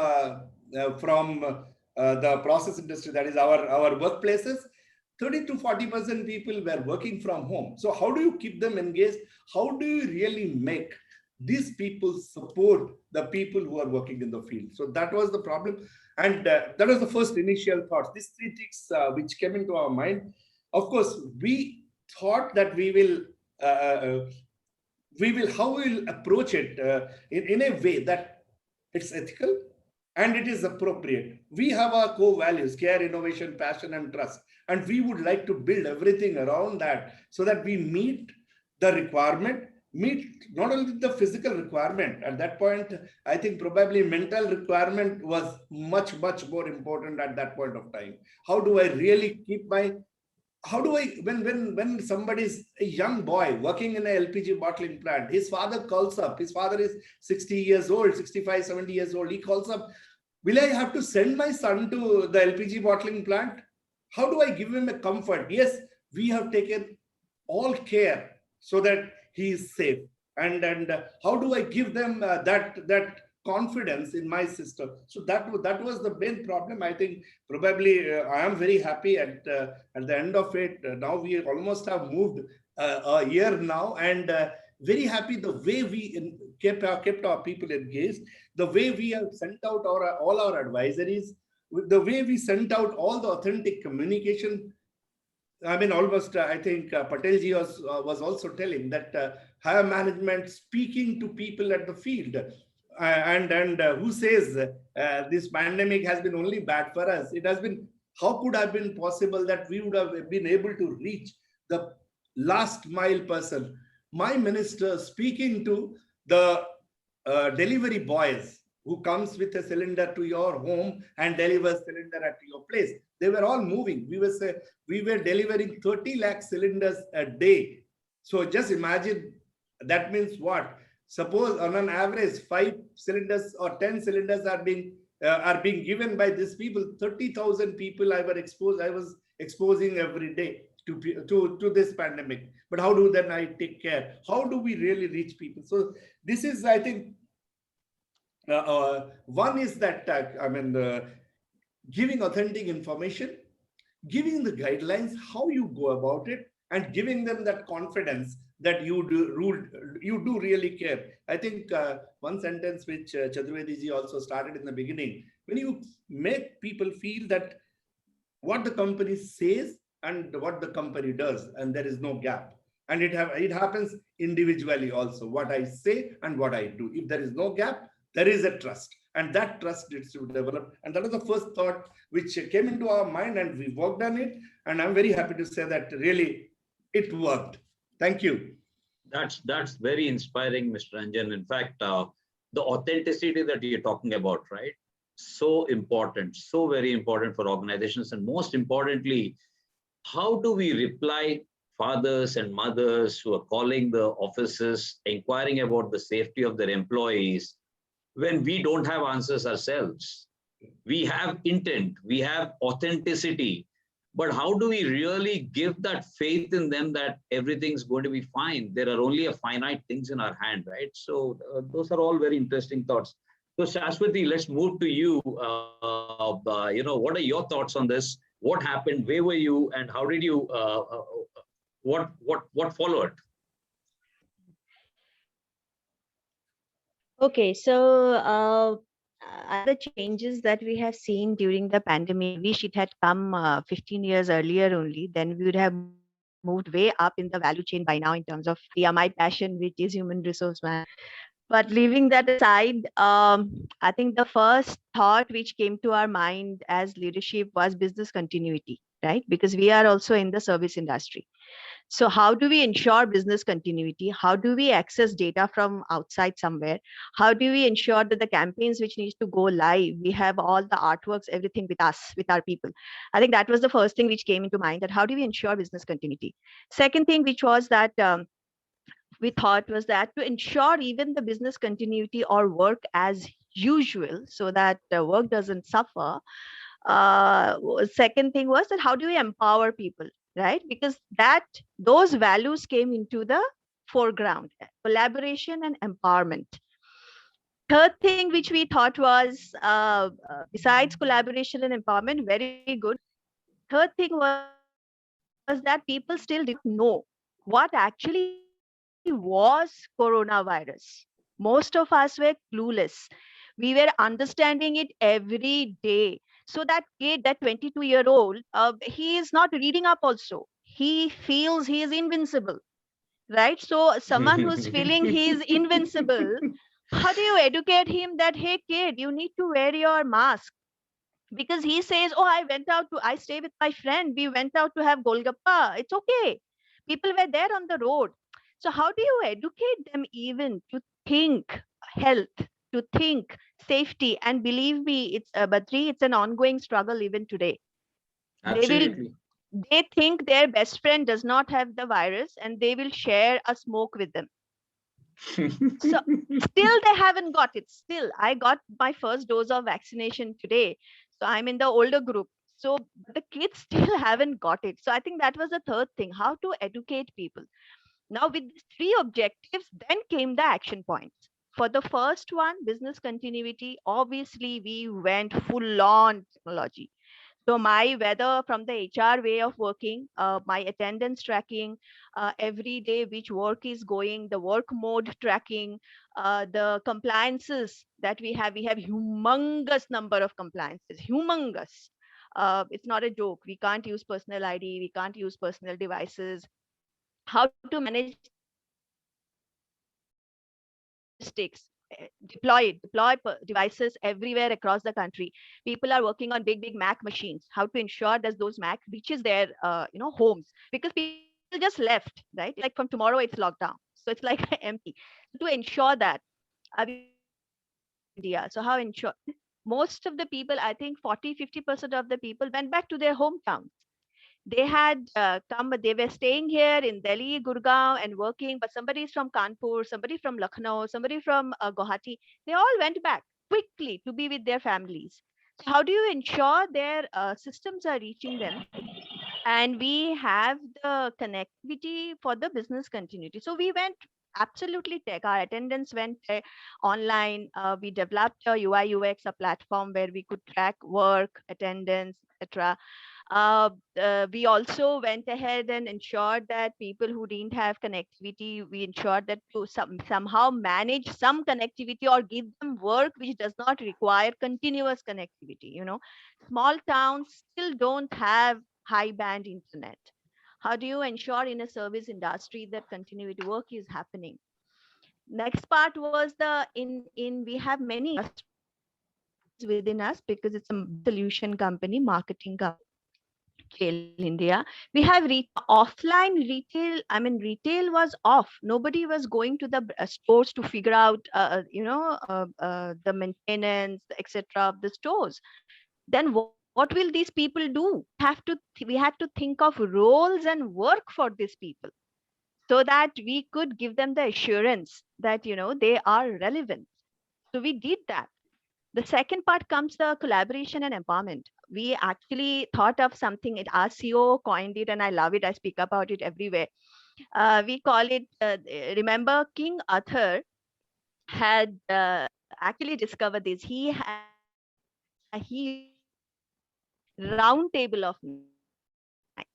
the process industry, that is our workplaces. 30 to 40% people were working from home. So how do you keep them engaged? How do you really make these people support the people who are working in the field? So that was the problem. And that was the first initial thoughts. These three things which came into our mind. Of course, we thought that how we will approach it in a way that it's ethical and it is appropriate. We have our core values: care, innovation, passion, and trust. And we would like to build everything around that so that we meet the requirement, meet not only the physical requirement. At that point, I think probably mental requirement was much, much more important at that point of time. How do I really keep when somebody is a young boy working in an LPG bottling plant, his father calls up, his father is 60 years old, 65, 70 years old, he calls up, will I have to send my son to the LPG bottling plant? How do I give him a comfort? Yes, we have taken all care so that he is safe. And how do I give them that confidence in my system? So that was the main problem. I think probably I am very happy at the end of it. Now we almost have moved a year now, and very happy the way we kept our people engaged, the way we have sent out all our advisories, the way we sent out all the authentic communication. I mean, almost, I think Patel ji was also telling that higher management speaking to people at the field and who says this pandemic has been only bad for us. It has been, how could have been possible that we would have been able to reach the last mile person? My minister speaking to the delivery boys who comes with a cylinder to your home and delivers cylinder at your place. They were all moving. We were delivering 30 lakh cylinders a day. So just imagine, that means what? Suppose on an average 5 cylinders or 10 cylinders are being given by these people. 30,000 people I was exposing every day to this pandemic. But how do then I take care? How do we really reach people? So this is, I think, one is that giving authentic information, giving the guidelines, how you go about it, and giving them that confidence that you do really care. I think one sentence which Chaturvedi ji also started in the beginning, when you make people feel that what the company says and what the company does, and there is no gap. And it happens individually also, what I say and what I do. If there is no gap, there is a trust, and that trust needs to develop. And that was the first thought which came into our mind, and we worked on it. And I'm very happy to say that really it worked. Thank you. That's very inspiring, Mr. Ranjan. In fact, the authenticity that you're talking about, right? So important, so very important for organizations. And most importantly, how do we reply fathers and mothers who are calling the offices, inquiring about the safety of their employees, when we don't have answers ourselves? We have intent, we have authenticity, but how do we really give that faith in them that everything's going to be fine? There are only a finite things in our hand, right? So those are all very interesting thoughts. So Shashwati, let's move to you. What are your thoughts on this? What happened? Where were you? And how did you? What followed? Okay, so other changes that we have seen during the pandemic, wish it had come 15 years earlier only, then we would have moved way up in the value chain by now in terms of my passion, which is human resource man. But leaving that aside, I think the first thought which came to our mind as leadership was business continuity, right? Because we are also in the service industry. So how do we ensure business continuity? How do we access data from outside somewhere? How do we ensure that the campaigns which needs to go live, we have all the artworks, everything with us, with our people? I think that was the first thing which came into mind, that how do we ensure business continuity? Second thing, which was that we thought was that to ensure even the business continuity or work as usual, so that work doesn't suffer. Second thing was that how do we empower people, right? Because those values came into the foreground: collaboration and empowerment. Third thing which we thought was, besides collaboration and empowerment, very good. Third thing was that people still did not know what actually was coronavirus. Most of us were clueless. We were understanding it every day. So that kid, that 22-year-old, he is not reading up also. He feels he is invincible, right? So someone who's feeling he is invincible, how do you educate him that, hey kid, you need to wear your mask? Because he says, oh, I stay with my friend, we went out to have golgappa, it's okay. People were there on the road. So how do you educate them even to think health, to think safety? And believe me, it's Badri, it's an ongoing struggle even today. Absolutely. They think their best friend does not have the virus and they will share a smoke with them. So still they haven't got it. Still, I got my first dose of vaccination today. So I'm in the older group. So the kids still haven't got it. So I think that was the third thing, how to educate people. Now with these three objectives, then came the action points. For the first one, business continuity, obviously we went full on technology. So my, whether from the HR way of working, my attendance tracking, every day which work is going, the work mode tracking, the compliances that we have humongous number of compliances, humongous. It's not a joke. We can't use personal ID, we can't use personal devices. How to manage logistics, deploy devices everywhere across the country. People are working on big Mac machines. How to ensure that those Mac reaches their homes, because people just left, right? Like from tomorrow it's lockdown, so it's like empty. To ensure that we have India. So how ensure most of the people, I think 40-50% of the people went back to their hometowns. They had they were staying here in Delhi, Gurgaon and working, but somebody is from Kanpur, somebody from Lucknow, somebody from Guwahati. They all went back quickly to be with their families. So how do you ensure their systems are reaching them? And we have the connectivity for the business continuity. So we went absolutely tech. Our attendance went online. We developed a UI UX, a platform where we could track work, attendance, etc. We also went ahead and ensured that people who didn't have connectivity, we ensured that to somehow manage some connectivity or give them work which does not require continuous connectivity. Small towns still don't have high band internet. How do you ensure in a service industry that continuity work is happening? Next part was we have many industries within us because it's a solution company, marketing company. India, we have offline retail. I mean, retail was off. Nobody was going to the stores to figure out, the maintenance, etc. of the stores. Then what will these people do? We had to think of roles and work for these people, so that we could give them the assurance that they are relevant. So we did that. The second part comes the collaboration and empowerment. We actually thought of something, our CEO coined it and I love it. I speak about it everywhere. We call it, remember King Arthur had actually discovered this. He round table of knights,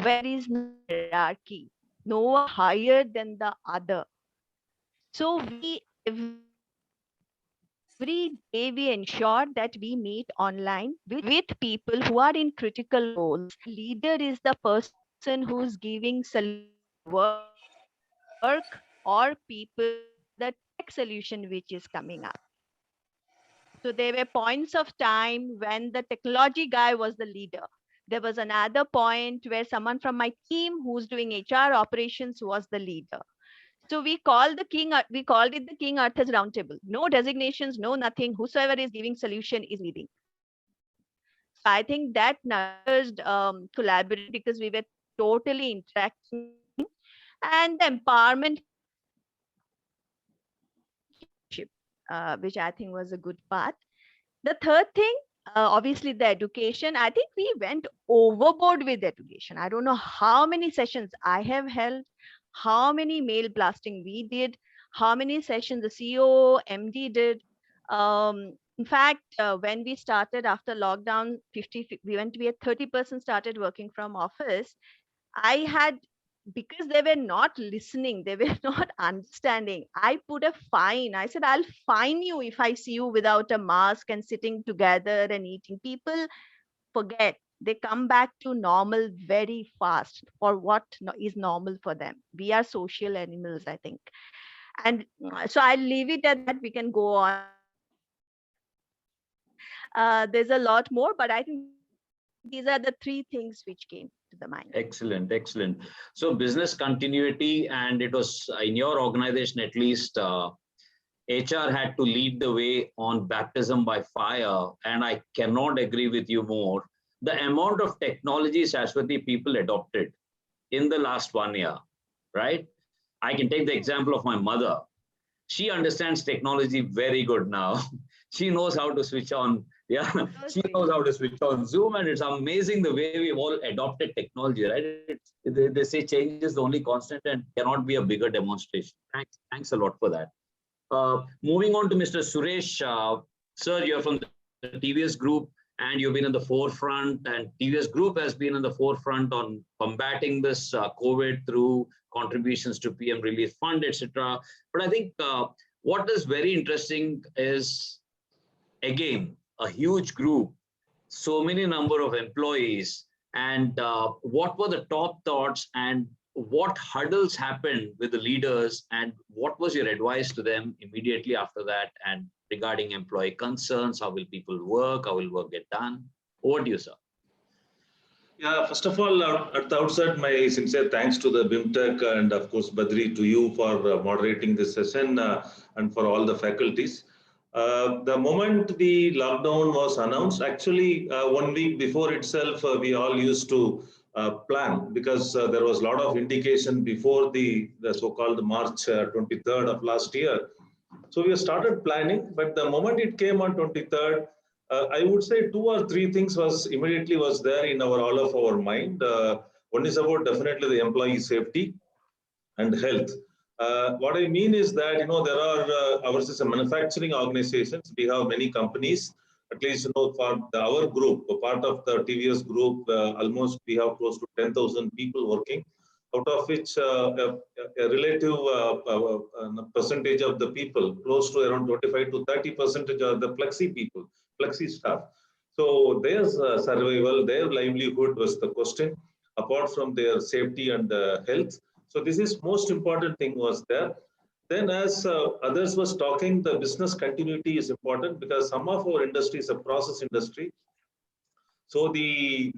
where is no hierarchy, no one higher than the other. So every day we ensure that we meet online with people who are in critical roles. Leader is the person who's giving work or people the tech solution which is coming up. So there were points of time when the technology guy was the leader. There was another point where someone from my team who's doing HR operations was the leader. So we called it the King Arthur's Roundtable. No designations, no nothing. Whosoever is giving solution is leading. So I think that nurtured collaboration because we were totally interacting. and the empowerment, which I think was a good part. The third thing, obviously the education. I think we went overboard with education. I don't know how many sessions I have held, how many mail blasting we did, how many sessions the CEO, MD did. In fact, when we started after lockdown, we went to be at 30% started working from office. I had, because they were not listening, they were not understanding, I put a fine. I said, I'll fine you if I see you without a mask and sitting together and eating. People forget. They come back to normal very fast for what is normal for them. We are social animals, I think. And so I'll leave it at that. We can go on. There's a lot more, but I think these are the three things which came to the mind. Excellent, excellent. So business continuity, and it was in your organization at least, HR had to lead the way on baptism by fire, and I cannot agree with you more. The amount of technology, Shashwati, people adopted in the last 1 year, right? I can take the example of my mother. She understands technology very good now. She knows how to switch on. Yeah, she knows how to switch on Zoom, and it's amazing the way we've all adopted technology, right? They say change is the only constant and cannot be a bigger demonstration. Thanks a lot for that. Moving on to Mr. Suresh, sir, you're from the TVS Group and you've been in the forefront, and TVS Group has been in the forefront on combating this COVID through contributions to PM Relief Fund, etc. But I think what is very interesting is, again, a huge group, so many number of employees, and what were the top thoughts and what hurdles happened with the leaders, and what was your advice to them immediately after that, and regarding employee concerns, how will people work, how will work get done? Over to you, sir. Yeah, first of all, at the outset, my sincere thanks to the BIMTECH and of course, Badri, to you for moderating this session and for all the faculties. The moment the lockdown was announced, actually 1 week before itself, we all used to plan, because there was a lot of indication before the so-called March 23rd of last year. So we started planning, but the moment it came on 23rd, I would say 2 or 3 things was immediately there in all of our mind. One is about definitely the employee safety and health. What I mean is that, there are, ours is a manufacturing organizations. We have many companies, at least, for our group, a part of the TVS group, almost we have close to 10,000 people working, out of which a relative percentage of the people, close to around 25 to 30% are the flexi people, flexi staff. So their survival, their livelihood was the question, apart from their safety and health. So this is most important thing was there. Then as others was talking, the business continuity is important, because some of our industry is a process industry. So to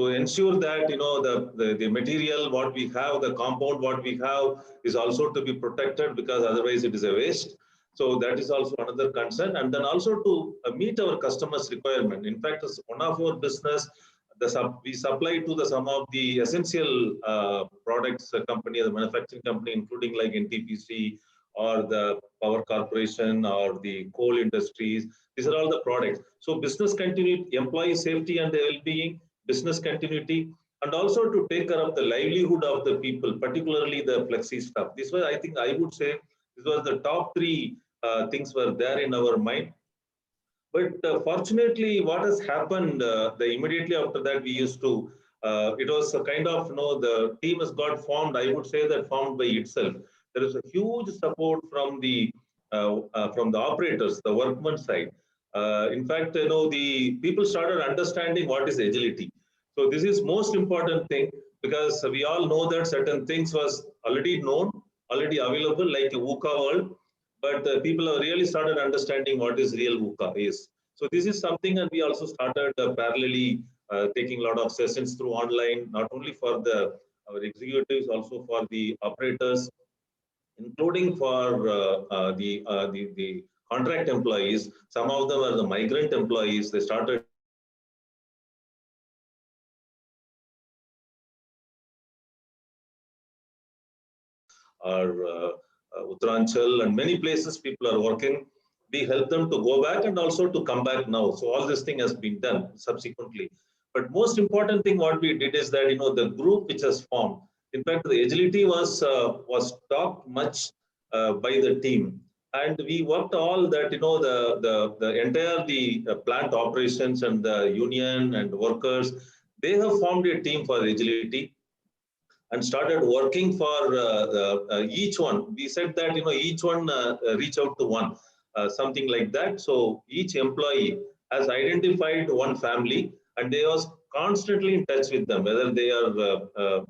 ensure that, the material what we have, the compound what we have is also to be protected, because otherwise it is a waste. So that is also another concern. And then also to meet our customers' requirement. In fact, as one of our business, we supply to some of the essential products company, the manufacturing company, including like Ntpc or the power corporation or the coal industries. These are all the products. So business continuity, employee safety and well-being, business continuity, and also to take care of the livelihood of the people, particularly the flexi staff. This was, I think, I would say, this was the top 3 things were there in our mind. But fortunately, what has happened, immediately after that, we used to, it was a kind of, the team has got formed, I would say that formed by itself. There is a huge support from the operators, the workman side. In fact, the people started understanding what is agility. So this is most important thing, because we all know that certain things was already known, already available, like VUCA world. But people have really started understanding what is real VUCA is. So this is something, and we also started parallelly taking a lot of sessions through online, not only for our executives, also for the operators, including for the contract employees. Some of them are the migrant employees. They started or Uttaranchal, and many places people are working. We help them to go back and also to come back now. So all this thing has been done subsequently. But most important thing what we did is that, the group which has formed, in fact, the agility was talked much by the team. And we worked all that, the entire plant operations and the union and workers, they have formed a team for agility and started working for each one. We said that, each one reach out to one, something like that. So each employee has identified one family and they was constantly in touch with them, whether they are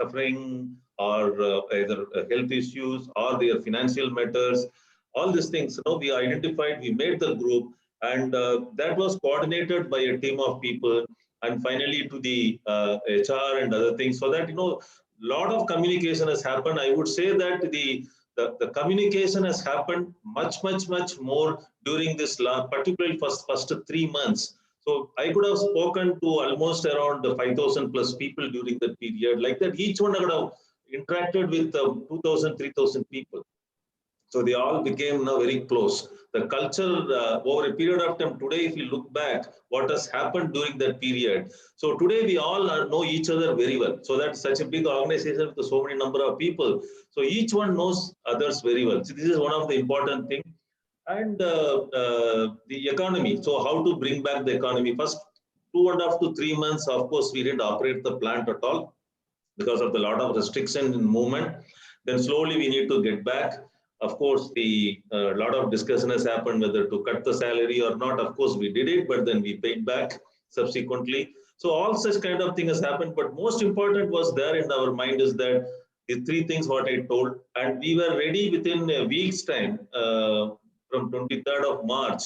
suffering or either health issues or their financial matters, all these things, we identified, we made the group, and that was coordinated by a team of people, and finally to the HR and other things, so that, lot of communication has happened. I would say that the communication has happened much more during this particularly first 3 months. So I could have spoken to almost around 5,000 plus people during that period. Like that, each one could have interacted with 2,000, 3,000 people. So they all became now very close. The culture over a period of time, today, if you look back, what has happened during that period. So today we all know each other very well. So that's such a big organization with so many number of people. So each one knows others very well. So this is one of the important things. And the economy. So how to bring back the economy? First 2.5 to 3 months, of course, we didn't operate the plant at all because of the lot of restriction in movement. Then slowly we need to get back. Of course, the lot of discussion has happened whether to cut the salary or not. Of course, we did it, but then we paid back subsequently. So all such kind of thing has happened. But most important was there in our mind is that the 3 things what I told, and we were ready within a week's time from 23rd of March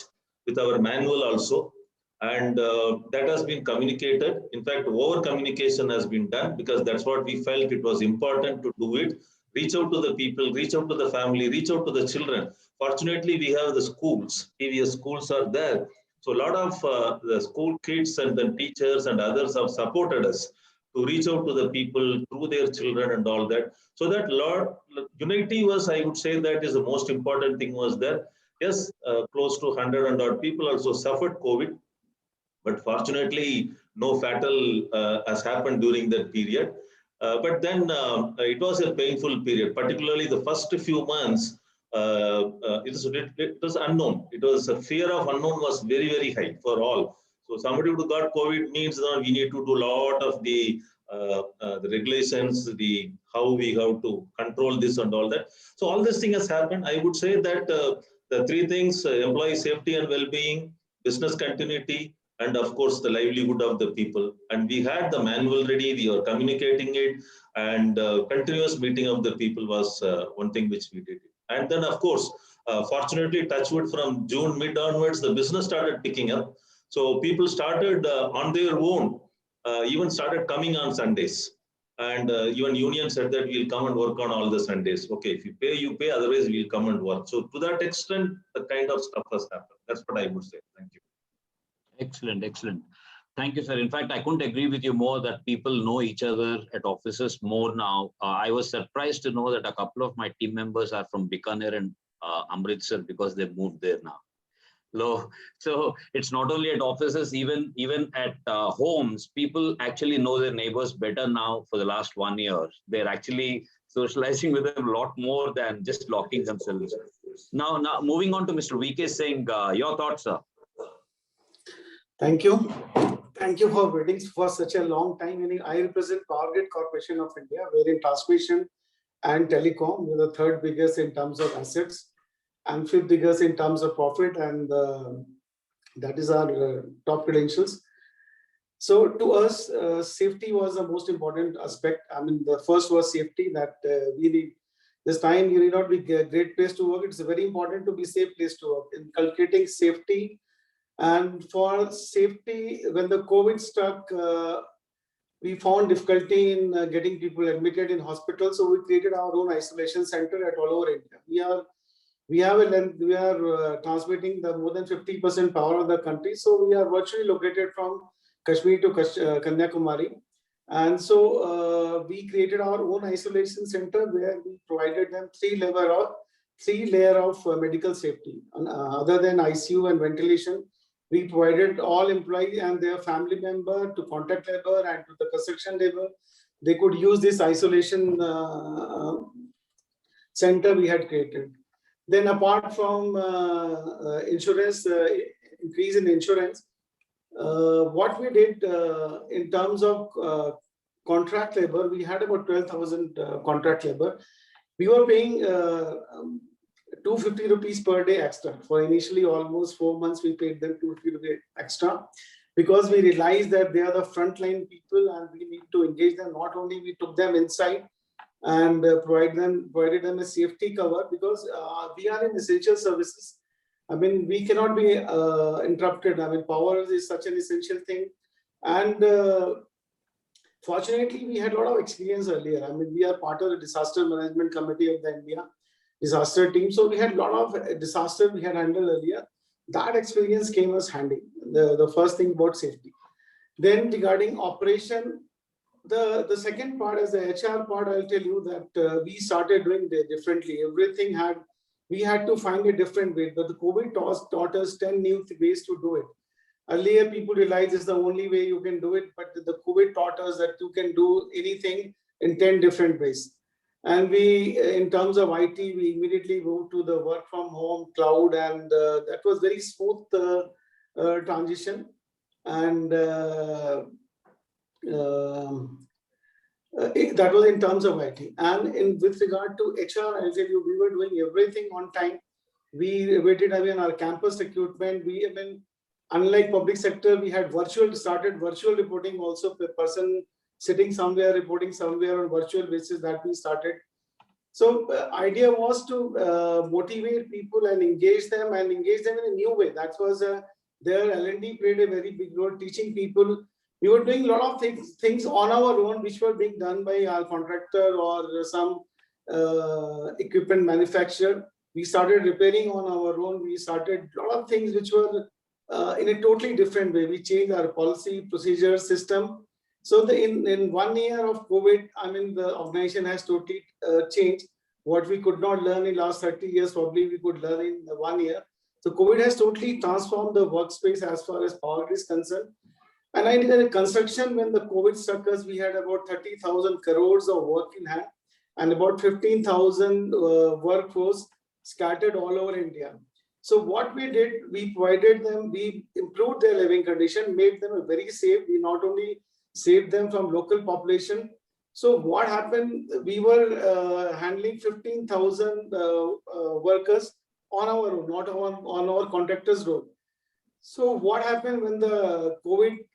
with our manual also. And that has been communicated. In fact, over communication has been done because that's what we felt it was important to do it. Reach out to the people, reach out to the family, reach out to the children. Fortunately, we have the schools, previous schools are there. So a lot of the school kids and the teachers and others have supported us to reach out to the people through their children and all that. So that unity was, I would say, that is the most important thing was there. Yes, close to 100 and odd people also suffered COVID, but fortunately, no fatal has happened during that period. But then it was a painful period, particularly the first few months. It was unknown. It was a fear of unknown was very, very high for all. So somebody who got COVID means we need to do a lot of the regulations, how we have to control this and all that. So all this thing has happened. I would say that the 3 things: employee safety and well-being, business continuity, and of course the livelihood of the people. And we had the manual ready, we were communicating it, and continuous meeting of the people was one thing which we did. And then of course, fortunately, touchwood, from June mid onwards, the business started picking up. So people started on their own, even started coming on Sundays. And even union said that we'll come and work on all the Sundays. Okay, if you pay, you pay, otherwise we'll come and work. So to that extent, the kind of stuff has happened. That's what I would say. Thank you. Excellent, excellent. Thank you, sir. In fact, I couldn't agree with you more that people know each other at offices more now. I was surprised to know that a couple of my team members are from Bikaner and Amritsar because they moved there now. So it's not only at offices, even at homes, people actually know their neighbors better now for the last 1 year. They're actually socializing with them a lot more than just locking themselves. Now moving on to Mr. VK Singh, your thoughts, sir. Thank you. Thank you for waiting for such a long time. I represent Power Grid Corporation of India, where in transmission and telecom, we're the 3rd biggest in terms of assets and 5th biggest in terms of profit, and that is our top credentials. So to us, safety was the most important aspect. I mean, the first was safety, that we need. This time you need not be a great place to work. It's a very important to be a safe place to work. Inculcating safety. And for safety, when the COVID struck, we found difficulty in getting people admitted in hospitals. So we created our own isolation center at all over India. We are transmitting the more than 50% power of the country. So we are virtually located from Kashmir to Kanyakumari. And so we created our own isolation center where we provided them three layer of medical safety. Other than ICU and ventilation, we provided all employees and their family member to contract labor and to the construction labor. They could use this isolation center we had created. Then apart from insurance, increase in insurance, what we did in terms of contract labor, we had about 12,000 contract labor. We were paying 250 rupees per day extra. For initially almost 4 months, we paid them 250 rupees extra because we realized that they are the frontline people and we need to engage them. Not only we took them inside and provided them a safety cover because we are in essential services. I mean, we cannot be interrupted. I mean, power is such an essential thing. And fortunately, we had a lot of experience earlier. I mean, we are part of the disaster management committee of the India disaster team. So we had a lot of disaster we had handled earlier. That experience came us handy. The first thing about safety. Then regarding operation, the second part is the HR part. I'll tell you that we started doing differently. We had to find a different way, but the COVID taught us 10 new ways to do it. Earlier, people realized it's the only way you can do it, but the COVID taught us that you can do anything in 10 different ways. And we, in terms of IT, we immediately moved to the work from home, cloud, and that was very smooth transition. And that was in terms of IT. And with regard to HR, I'll tell you, we were doing everything on time. We waited, our campus recruitment. Unlike public sector, we had started virtual reporting also, per person sitting somewhere, reporting somewhere on virtual basis that we started. So idea was to motivate people and engage them in a new way. That was there. L&D played a very big role, teaching people. We were doing a lot of things on our own, which were being done by our contractor or some equipment manufacturer. We started repairing on our own. We started a lot of things which were in a totally different way. We changed our policy, procedure, system. So in 1 year of COVID, the organization has totally changed. What we could not learn in last 30 years, probably we could learn in 1 year. So COVID has totally transformed the workspace as far as power is concerned. And I did a construction when the COVID struck us, we had about 30,000 crores of work in hand and about 15,000 workforce scattered all over India. So what we did, we provided them, we improved their living condition, made them very safe. We not only saved them from local population. So what happened, we were handling 15,000 workers on our own, not on our contractors' road. So what happened when the COVID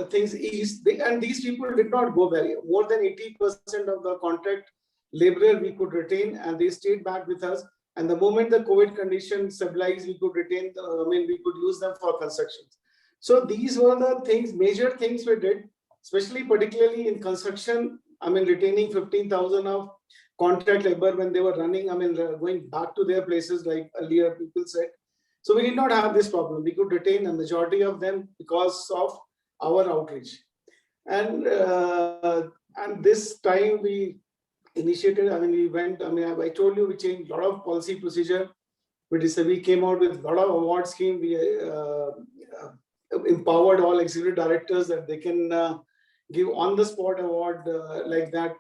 things eased, and these people did not go back. More than 80% of the contract laborer we could retain, and they stayed back with us. And the moment the COVID condition stabilized, we could retain, we could use them for constructions. So these were the things, major things we did, especially particularly in construction. Retaining 15,000 of contract labor when they were running, going back to their places like earlier people said. So we did not have this problem. We could retain a majority of them because of our outreach. And this time we initiated, we went, I told you we changed a lot of policy procedure. We came out with a lot of award scheme. We empowered all executive directors that they can give on the spot award like that.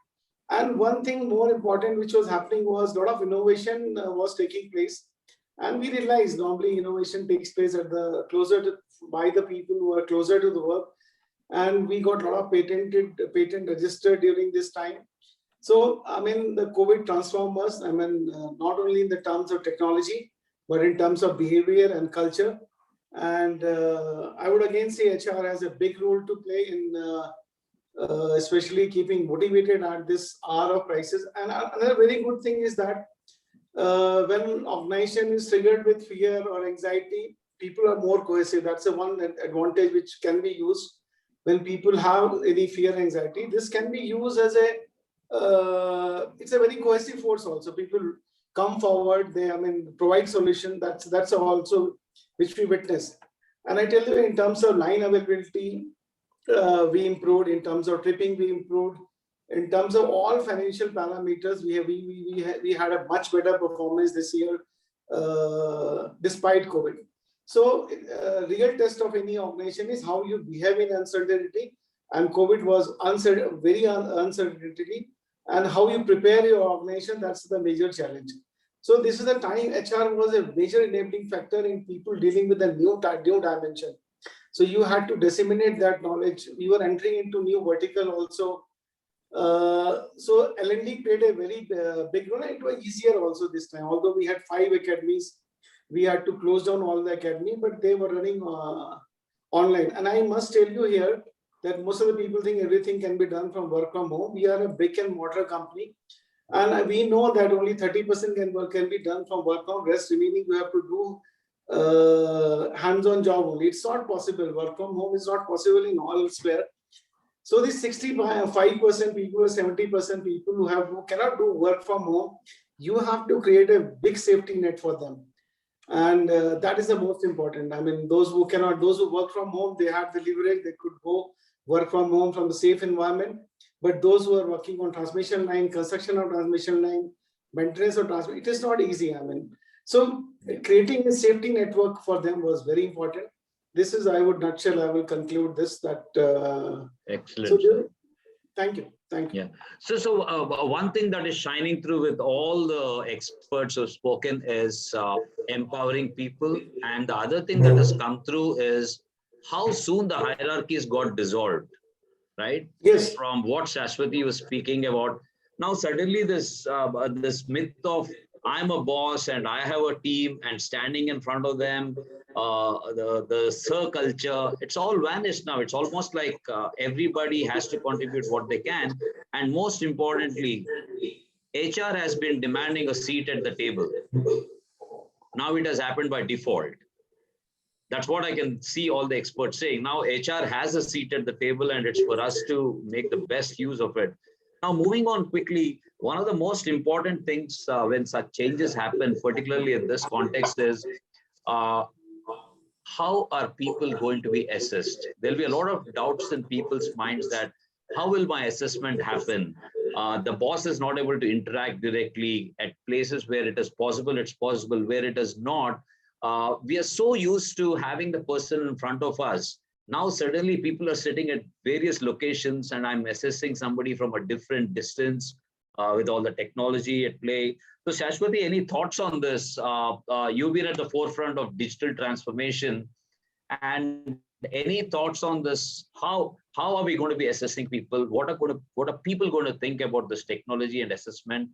And one thing more important which was happening was a lot of innovation was taking place. And we realized normally innovation takes place at by the people who are closer to the work. And we got a lot of patent registered during this time. So, the COVID transformed us, not only in the terms of technology, but in terms of behavior and culture. And I would again say HR has a big role to play in especially keeping motivated at this hour of crisis. And another very good thing is that when an organization is triggered with fear or anxiety, people are more cohesive. That's the one advantage which can be used when people have any fear, anxiety. This can be used as it's a very cohesive force also. People come forward, they provide solution. That's also which we witness. And I tell you, in terms of line availability, we improved. In terms of tripping, we improved. In terms of all financial parameters, we had a much better performance this year, despite COVID. So real test of any organization is how you behave in uncertainty, and COVID was uncertainty, and how you prepare your organization. That's the major challenge. So this is the time HR was a major enabling factor in people dealing with the new dimension. So you had to disseminate that knowledge. We were entering into new vertical also. So L&D played a very big role. It was easier also this time. Although we had 5 academies, we had to close down all the academy, but they were running online. And I must tell you here that most of the people think everything can be done from work from home. We are a brick and mortar company, and we know that only 30% can be done from work from. Rest remaining you have to do hands-on job only. It's not possible. Work from home is not possible in all elsewhere. So these 65% people or 70% people who cannot do work from home, you have to create a big safety net for them. And that is the most important. I mean, those who work from home, they have the leverage, they could go work from home from a safe environment. But those who are working on transmission line, construction of transmission line, maintenance of transmission, it is not easy. I mean, so creating a safety network for them was very important. This is, I would nutshell, I will conclude this, that. Excellent. So, thank you. Thank you. Yeah. So one thing that is shining through with all the experts who have spoken is empowering people. And the other thing that has come through is how soon the hierarchies got dissolved, right? Yes. From what Shashwati was speaking about. Now, suddenly this myth of I'm a boss and I have a team and standing in front of them, the sir culture, it's all vanished now. It's almost like everybody has to contribute what they can. And most importantly, HR has been demanding a seat at the table. Now it has happened by default. That's what I can see all the experts saying. Now HR has a seat at the table and it's for us to make the best use of it. Now, moving on quickly, one of the most important things when such changes happen, particularly in this context, is how are people going to be assessed? There'll be a lot of doubts in people's minds that how will my assessment happen? The boss is not able to interact directly. At places where it is possible, it's possible. Where it is not, we are so used to having the person in front of us. Now, suddenly people are sitting at various locations and I'm assessing somebody from a different distance with all the technology at play. So Shashwati, any thoughts on this? You've been at the forefront of digital transformation, and any thoughts on this? How are we going to be assessing people? What are people going to think about this technology and assessment,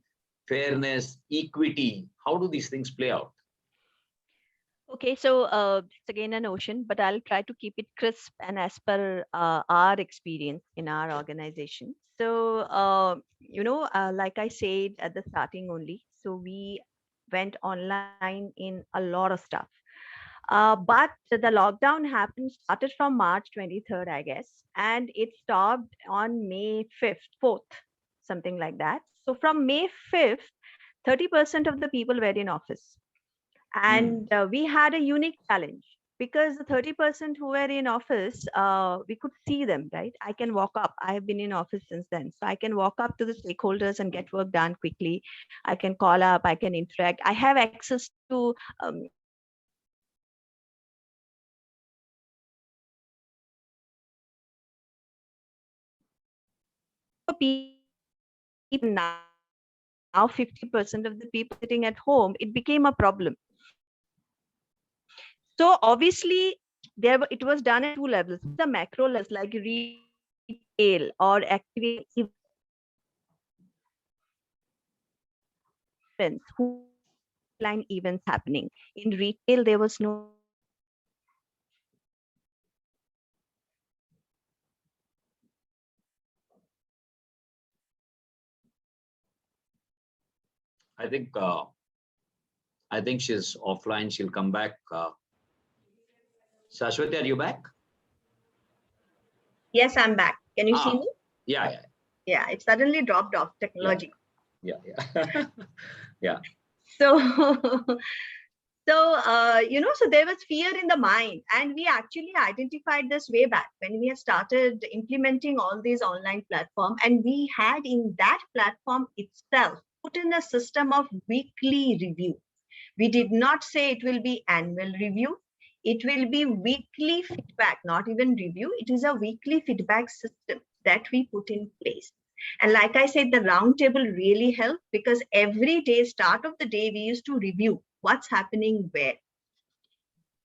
fairness, equity? How do these things play out? Okay, so it's again an ocean, but I'll try to keep it crisp and as per our experience in our organization. So, like I said at the starting only, so we went online in a lot of stuff. But the lockdown started from March 23rd, I guess, and it stopped on May 4th, something like that. So from May 5th, 30% of the people were in office. And we had a unique challenge because the 30% who were in office, we could see them, right? I can walk up. I have been in office since then. So I can walk up to the stakeholders and get work done quickly. I can call up, I can interact. I have access to people now 50% of the people sitting at home, it became a problem. So obviously, it was done at 2 levels. The macro levels like retail or activity events, line events happening. In retail, there was no. I think she's offline. She'll come back. Shashwati, are you back? Yes, I'm back. Can you see me? Yeah. Yeah, it suddenly dropped off technology. Yeah. Yeah. So, So, so there was fear in the mind, and we actually identified this way back when we had started implementing all these online platforms. And we had in that platform itself put in a system of weekly review. We did not say it will be annual review. It will be weekly feedback, not even review. It is a weekly feedback system that we put in place. And like I said, the roundtable really helped because every day, start of the day, we used to review what's happening where.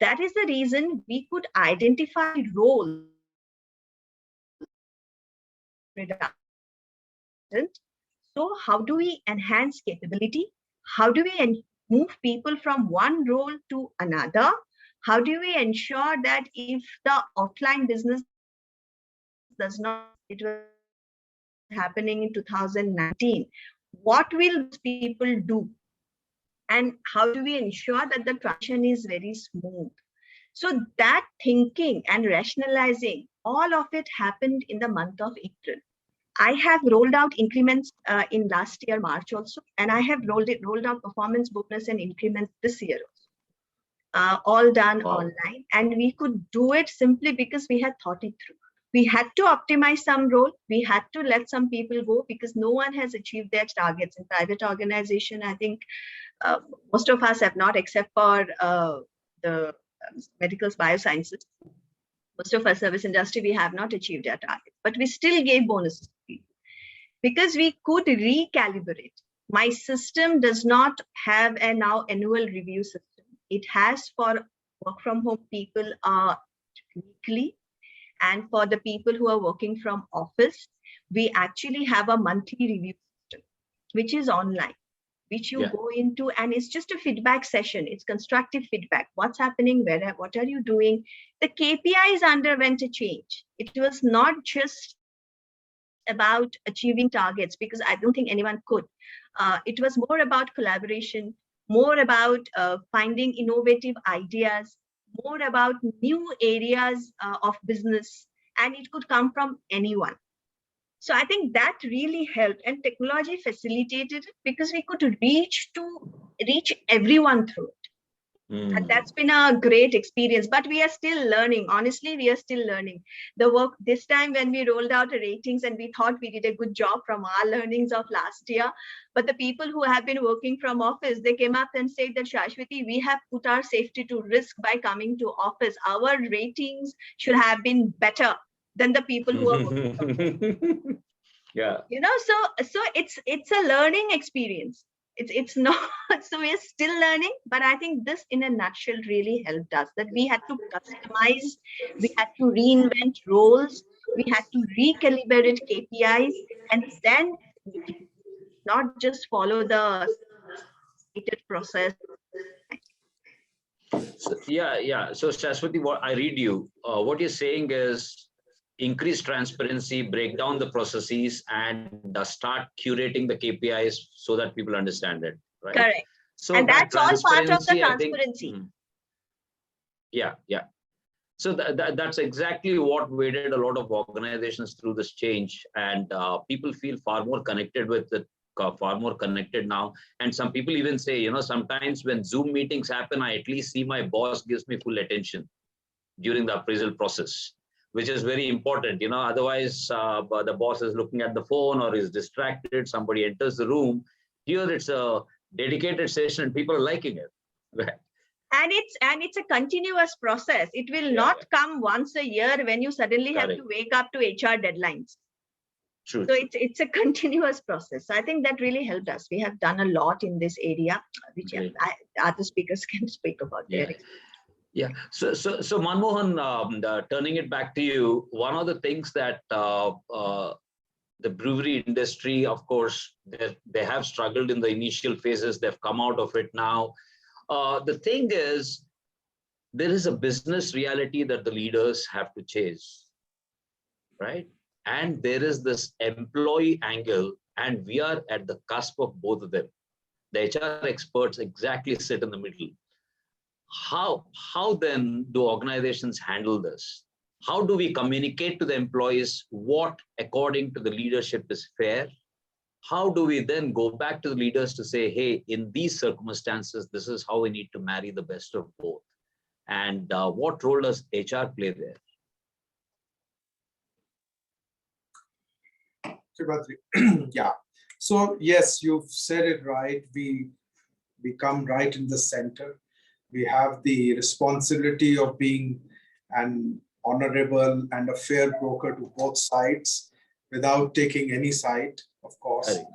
That is the reason we could identify roles. So how do we enhance capability? How do we move people from one role to another? How do we ensure that if the offline business does not, it was happening in 2019, what will those people do? And how do we ensure that the transition is very smooth? So that thinking and rationalizing, all of it happened in the month of April. I have rolled out increments in last year, March also, and I have rolled out performance bonus and increments this year also. All done online. And we could do it simply because we had thought it through. We had to optimize some role. We had to let some people go because no one has achieved their targets in private organization. I think most of us have not, except for the medicals, biosciences. Most of our service industry, we have not achieved our targets, but we still gave bonuses to people because we could recalibrate. My system does not have a now annual review system. It has for work from home people weekly, and for the people who are working from office, we actually have a monthly review system, which is online, which you go into, and it's just a feedback session. It's constructive feedback. What's happening? Where? What are you doing? The KPIs underwent a change. It was not just about achieving targets, because I don't think anyone could. It was more about collaboration, more about finding innovative ideas, more about new areas of business, and it could come from anyone. So I think that really helped, and technology facilitated it because we could reach everyone through it. And that's been a great experience, but we are still learning. Honestly, we are still learning. The work this time when we rolled out the ratings, and we thought we did a good job from our learnings of last year. But the people who have been working from office, they came up and said that, Shashwati, we have put our safety to risk by coming to office. Our ratings should have been better than the people who are working from home. So it's a learning experience. It's not, so we're still learning, but I think this in a nutshell really helped us, that we had to customize, we had to reinvent roles, we had to recalibrate KPIs, and then not just follow the stated process. So, So Shashwati, what I read you, what you're saying is increase transparency, break down the processes, and start curating the KPIs so that people understand it, right? Correct. So and that's all part of the transparency. So that's exactly what we did a lot of organizations through this change, and people feel far more connected with it, far more connected now. And some people even say, sometimes when Zoom meetings happen, I at least see my boss gives me full attention during the appraisal process, which is very important. Otherwise the boss is looking at the phone or is distracted, somebody enters the room. Here it's a dedicated session and people are liking it. Right? And it's a continuous process. It will not come once a year when you suddenly have to wake up to HR deadlines. True. So it's a continuous process. I think that really helped us. We have done a lot in this area, which other speakers can speak about their experience. Yeah. So Manmohan, turning it back to you, one of the things that the brewery industry, of course, they have struggled in the initial phases. They've come out of it now. The thing is, there is a business reality that the leaders have to chase, right? And there is this employee angle, and we are at the cusp of both of them. The HR experts exactly sit in the middle. How then do organizations handle this? How do we communicate to the employees what, according to the leadership, is fair, how do we then go back to the leaders to say, hey, in these circumstances, this is how we need to marry the best of both? And what role does HR play there? Yeah. So yes, you've said it right. We come right in the center. We have the responsibility of being an honorable and a fair broker to both sides without taking any side, of course. Right.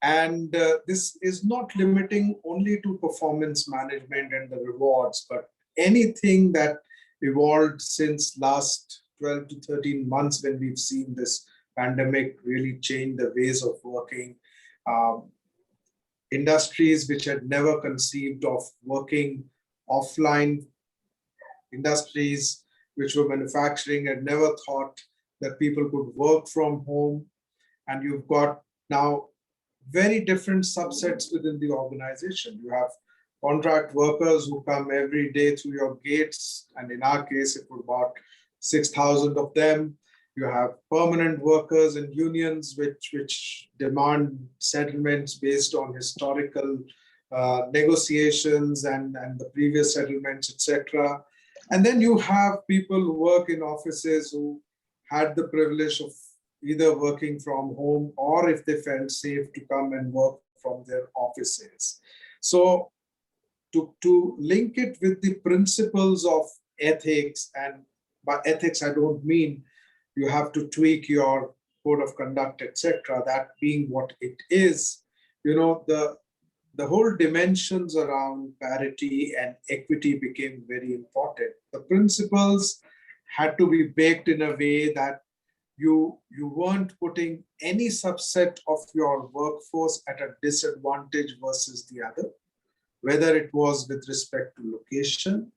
And this is not limiting only to performance management and the rewards, but anything that evolved since last 12 to 13 months when we've seen this pandemic really change the ways of working. Industries which had never conceived of working offline, industries which were manufacturing had never thought that people could work from home. And you've got now very different subsets within the organization. You have contract workers who come every day through your gates, and in our case, it was about 6,000 of them. You have permanent workers and unions which demand settlements based on historical negotiations and the previous settlements, etc. And then you have people who work in offices who had the privilege of either working from home or if they felt safe to come and work from their offices. So to link it with the principles of ethics, and by ethics, I don't mean you have to tweak your code of conduct, etc. That being what it is, the whole dimensions around parity and equity became very important. The principles had to be baked in a way that you weren't putting any subset of your workforce at a disadvantage versus the other, whether it was with respect to location,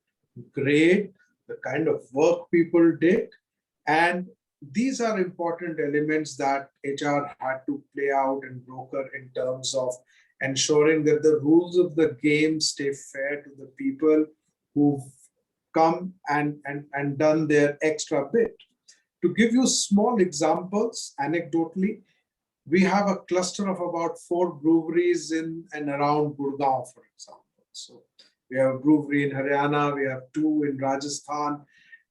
grade, the kind of work people did. And these are important elements that HR had to play out and broker in terms of ensuring that the rules of the game stay fair to the people who've come and done their extra bit. To give you small examples, anecdotally, we have a cluster of about 4 breweries in and around Gurgaon, for example. So we have a brewery in Haryana, we have 2 in Rajasthan,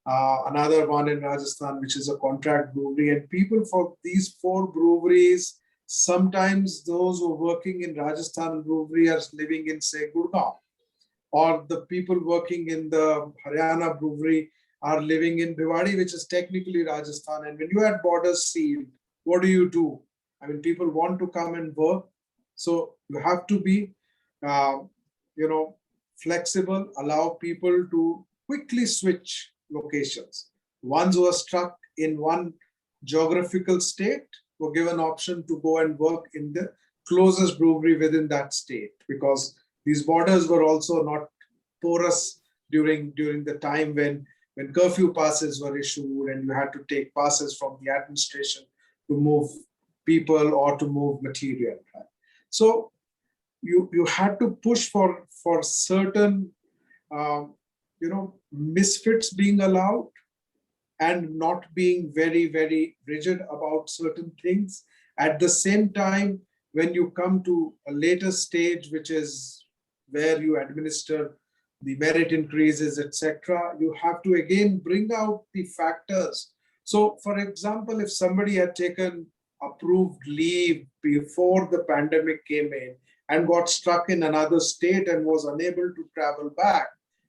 another one in Rajasthan, which is a contract brewery. And people for these 4 breweries, sometimes those who are working in Rajasthan brewery are living in, say, Gurgaon, or the people working in the Haryana brewery are living in Bhiwadi, which is technically Rajasthan. And when you had borders sealed, what do? I mean, people want to come and work. So you have to be, flexible, allow people to quickly switch locations. Ones who are stuck in one geographical state were given option to go and work in the closest brewery within that state, because these borders were also not porous during the time when curfew passes were issued and you had to take passes from the administration to move people or to move material. So you had to push for certain misfits being allowed and not being very, very rigid about certain things. At the same time, when you come to a later stage, which is where you administer the merit increases, etc., you have to again bring out the factors. So, for example, if somebody had taken approved leave before the pandemic came in and got stuck in another state and was unable to travel back,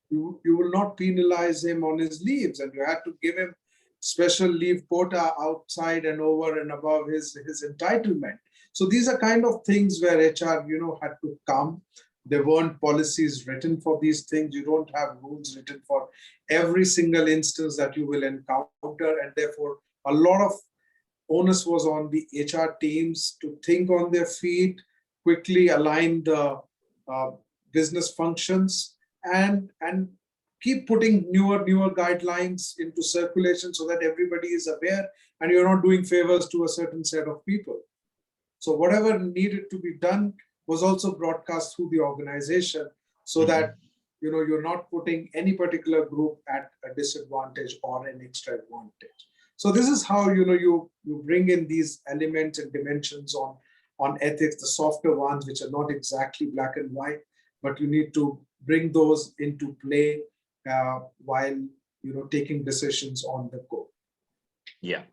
you will not penalize him on his leaves, and you had to give him special leave quota outside and over and above his entitlement. So these are kind of things where HR, had to come. There weren't policies written for these things. You don't have rules written for every single instance that you will encounter, and therefore a lot of onus was on the HR teams to think on their feet, quickly align the business functions, and keep putting newer guidelines into circulation so that everybody is aware and you're not doing favors to a certain set of people. So whatever needed to be done was also broadcast through the organization so that you're not putting any particular group at a disadvantage or an extra advantage. So this is how you bring in these elements and dimensions on on ethics, the softer ones, which are not exactly black and white, but you need to bring those into play while taking decisions on the go. Yeah,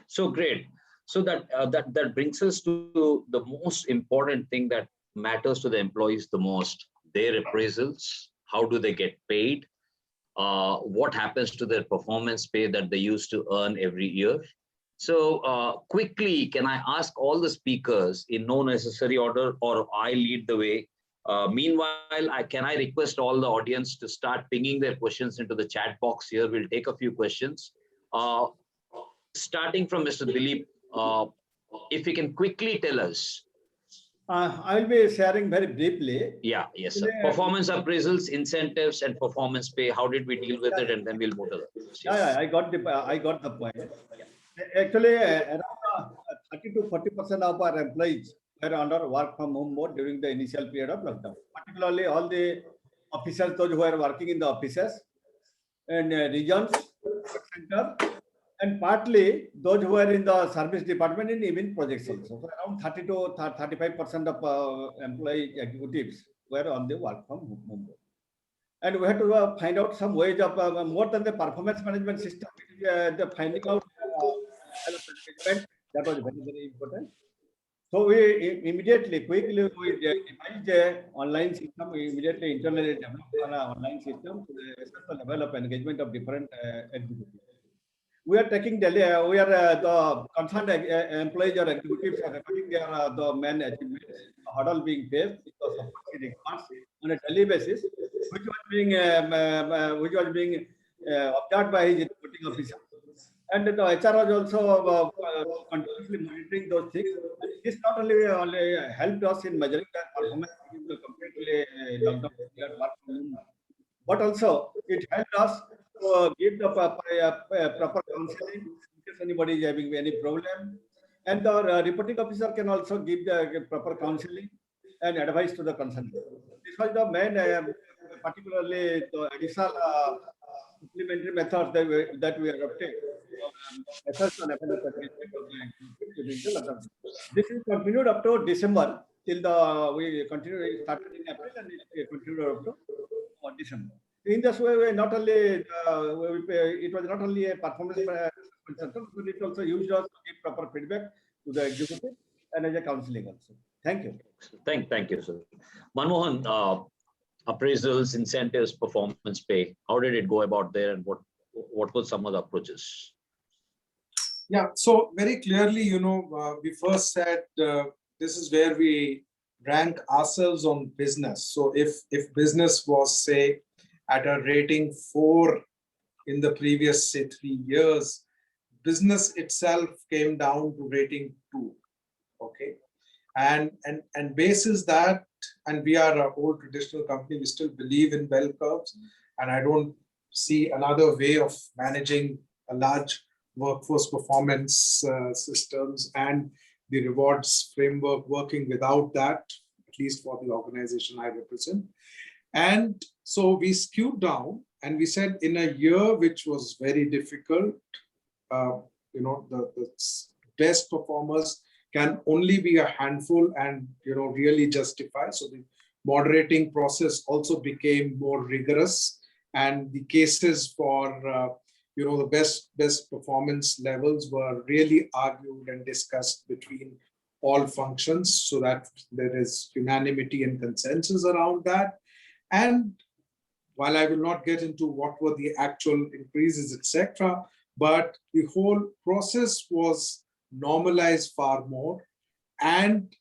so great. So that brings us to the most important thing that matters to the employees the most: their appraisals. How do they get paid? What happens to their performance pay that they used to earn every year? So quickly, can I ask all the speakers in no necessary order, or I lead the way? Meanwhile, can I request all the audience to start pinging their questions into the chat box here? We'll take a few questions. Starting from Mr. Dilip, if you can quickly tell us. I will be sharing very briefly. Yeah, yes, sir. Performance appraisals, incentives, and performance pay. How did we deal with it? And then we'll move to the. Yeah, I got the point. Actually, around 30 to 40% of our employees were under work from home mode during the initial period of lockdown. Particularly, all the officers, those who are working in the offices and regions, center, and partly those who are in the service department and even projects also. So around 30 to 35% of employee executives were on the work from home. And we had to find out some ways of more than the performance management system, the finding out management, that was very, very important. So we immediately, quickly, we devised an online system. We immediately internally developed an online system to the level of engagement of different executives. We are taking daily, we are the concerned employees or executives are recording their the main achievements, hurdle being faced, because of records on a daily basis, which was being observed by his reporting officer. And the HR was also continuously monitoring those things. And this not only helped us in measuring the performance in the completely lockdown period work from home, but also it helped us to give the proper counseling in case anybody is having any problem. And the reporting officer can also give the proper counseling and advice to the concerned. This was the main, particularly the additional supplementary methods that we adopted. This is continued up to December till we continued, started in April and it continued up to December. In this way, not only it was not only a performance system, but it also used us to give proper feedback to the executive and as a counseling also. Thank you. Thank you, sir. Manmohan, appraisals, incentives, performance pay. How did it go about there, and what were some of the approaches? Yeah, so very clearly, we first said this is where we rank ourselves on business. So if business was, say, at a rating 4 in the previous, say, 3 years, business itself came down to rating 2. Okay, and basis that, and we are an old traditional company, we still believe in bell curves, and I don't see another way of managing a large workforce performance systems and the rewards framework working without that, at least for the organization I represent. And so we skewed down and we said in a year which was very difficult, the best performers can only be a handful and really justify. So the moderating process also became more rigorous, and the cases for the best performance levels were really argued and discussed between all functions so that there is unanimity and consensus around that. And while I will not get into what were the actual increases, etc., but the whole process was normalized far more, and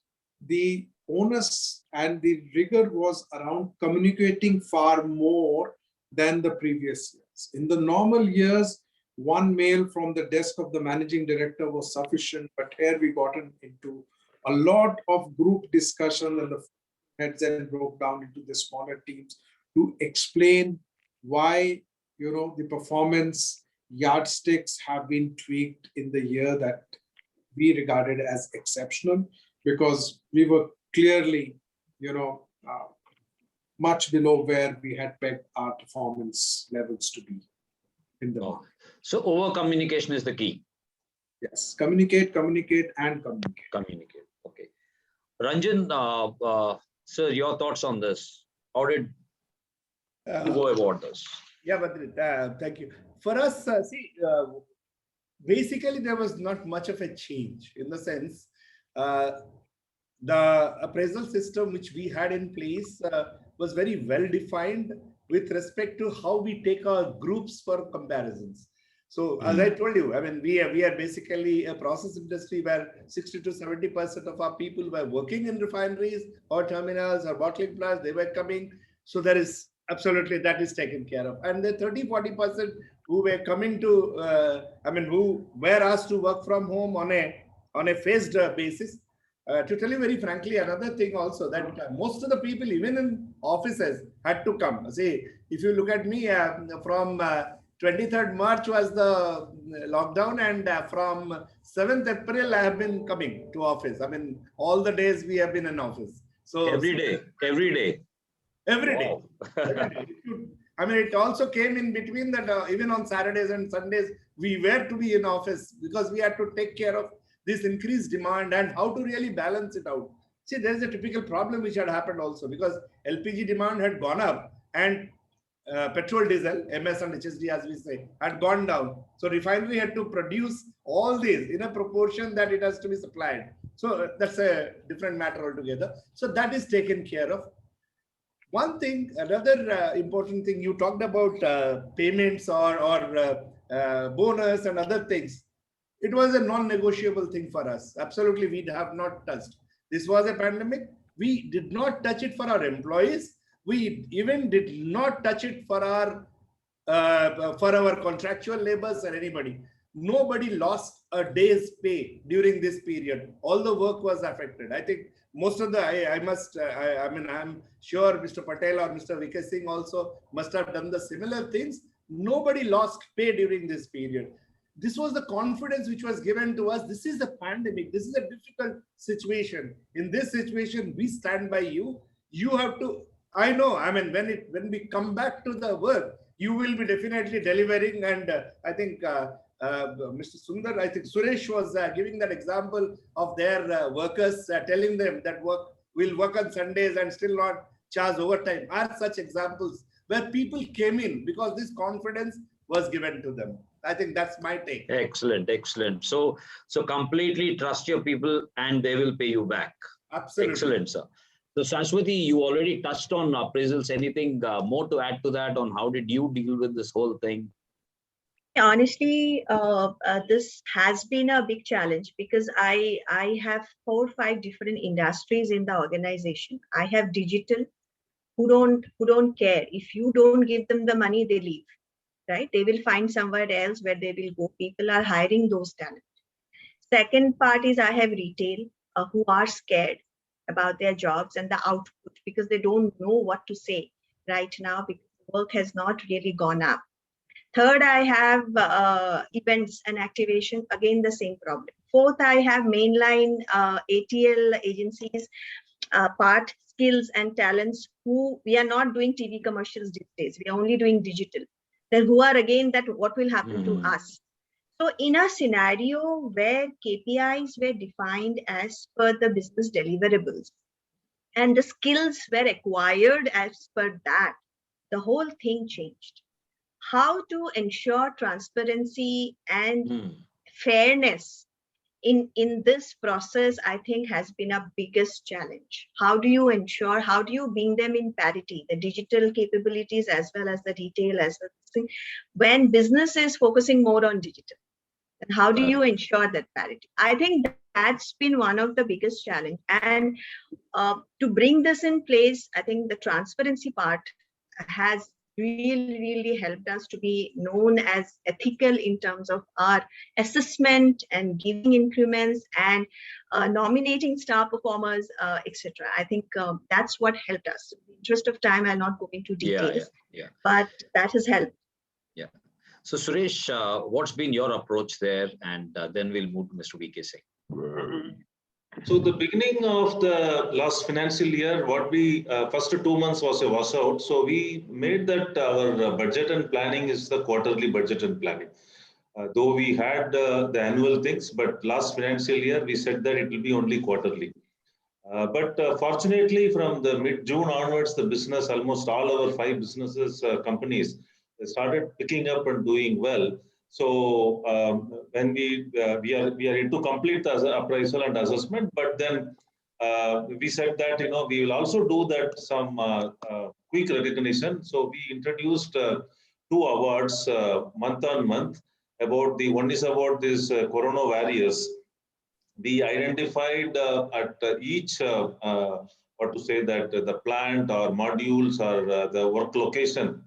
the onus and the rigor was around communicating far more than the previous years. In the normal years, one mail from the desk of the managing director was sufficient, but here we got into a lot of group discussion, and the heads then broke down into the smaller teams to explain why the performance yardsticks have been tweaked in the year that we regarded as exceptional, because we were clearly much below where we had pegged our performance levels to be in the market. So over communication is the key. Yes, communicate, and communicate. Communicate. Okay. Ranjan, sir, your thoughts on this? How did you go about this? Yeah, Badri, thank you. For us, basically there was not much of a change in the sense the appraisal system which we had in place was very well defined with respect to how we take our groups for comparisons. So as I told you, I mean, we are basically a process industry where 60 to 70% of our people were working in refineries or terminals or bottling plants. They were coming. So there is absolutely that is taken care of. And the 30-40% who were coming to, who were asked to work from home on a phased basis. To tell you very frankly, another thing also that most of the people, even in offices, had to come. See, if you look at me, from 23rd March was the lockdown, and from 7th April, I have been coming to office. I mean, all the days we have been in office. So every day. Every day. Wow. Every day. I mean, it also came in between that even on Saturdays and Sundays, we were to be in office because we had to take care of this increased demand and how to really balance it out. See, there's a typical problem which had happened also because LPG demand had gone up and petrol, diesel, MS and HSD, as we say, had gone down. So refinery had to produce all these in a proportion that it has to be supplied. So that's a different matter altogether. So that is taken care of. One thing, another important thing, you talked about payments or bonus and other things. It was a non-negotiable thing for us. Absolutely, we have not touched. This was a pandemic. We did not touch it for our employees. We even did not touch it for our contractual laborers or anybody. Nobody lost a day's pay during this period. All the work was affected. I think most of the, I'm sure Mr. Patel or Mr. Vikas Singh also must have done the similar things. Nobody lost pay during this period. This was the confidence which was given to us. This is a pandemic. This is a difficult situation. In this situation, we stand by you. You have to, I know, I mean, when we come back to the work, you will be definitely delivering. And I think Mr. Sundar, I think Suresh was giving that example of their workers telling them that will work on Sundays and still not charge overtime. Are such examples where people came in because this confidence was given to them. I think that's my take. Excellent, excellent. So completely trust your people and they will pay you back. Absolutely. Excellent, sir. So Saraswati, you already touched on appraisals. Anything more to add to that on how did you deal with this whole thing? Honestly, this has been a big challenge because I have 4 or 5 different industries in the organization. I have digital who don't care. If you don't give them the money, they leave. Right? They will find somewhere else where they will go. People are hiring those talent. Second part is I have retail who are scared about their jobs and the output because they don't know what to say right now because work has not really gone up. Third, I have events and activation, again, the same problem. Fourth, I have mainline ATL agencies, part skills and talents who we are not doing TV commercials these days. We are only doing digital. Then who are again that what will happen to us? So in a scenario where KPIs were defined as per the business deliverables and the skills were acquired as per that, the whole thing changed. How to ensure transparency and fairness in this process, I think has been a biggest challenge. How do you ensure, how do you bring them in parity, the digital capabilities as well as the retail as well, when business is focusing more on digital? And how do you ensure that parity? I think that's been one of the biggest challenge. And to bring this in place, I think the transparency part has really helped us to be known as ethical in terms of our assessment and giving increments and nominating star performers, etc. I think that's what helped us. In the interest of time, I'll not go into details, but that has helped. Yeah. So Suresh, what's been your approach there? And then we'll move to Mr. VK Singh. So the beginning of the last financial year, what we first 2 months was a washout. So we made that our budget and planning is the quarterly budget and planning. Though we had the annual things, but last financial year we said that it will be only quarterly. But fortunately, from the mid-June onwards, the business, almost all our 5 businesses, companies, they started picking up and doing well. So when we are into complete appraisal and assessment, but then we said that we will also do that some quick recognition. So we introduced 2 awards month on month. About one is about this Corona Warriors. We identified at each what to say that the plant or modules or the work location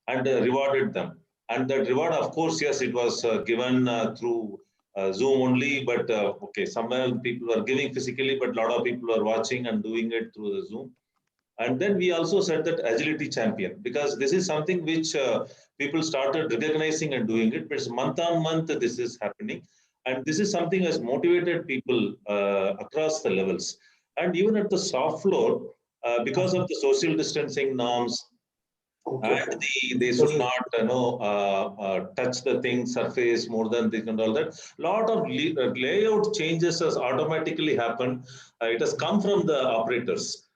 and rewarded them. And that reward, of course, yes, it was given through Zoom only, but okay, somewhere people are giving physically, but a lot of people are watching and doing it through the Zoom. And then we also said that agility champion, because this is something which people started recognizing and doing it, but month on month this is happening. And this is something has motivated people across the levels. And even at the soft floor, because of the social distancing norms, and they should not touch the thing surface more than this and all that. Lot of layout changes has automatically happened. It has come from the operators.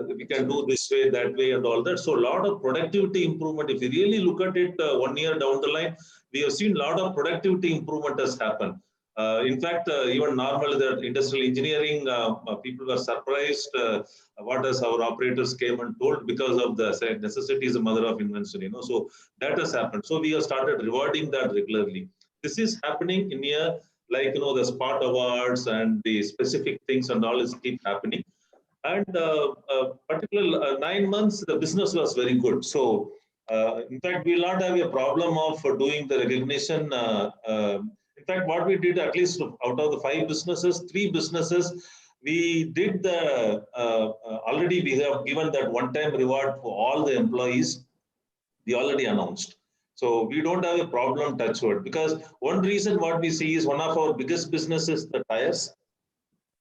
We can do this way, that way, and all that. So a lot of productivity improvement. If you really look at it 1 year down the line, we have seen a lot of productivity improvement has happened. In fact, even normally the industrial engineering people were surprised what as our operators came and told, because of the necessity is the mother of invention, So that has happened. So we have started rewarding that regularly. This is happening in here, like the spot awards and the specific things and all is keep happening. And particular 9 months, the business was very good. So in fact, we will not have a problem of doing the recognition. In fact, what we did, at least out of the 5 businesses, 3 businesses, we did the, already we have given that one-time reward for all the employees. We already announced. So we don't have a problem, touch wood, because one reason what we see is one of our biggest businesses, the tires,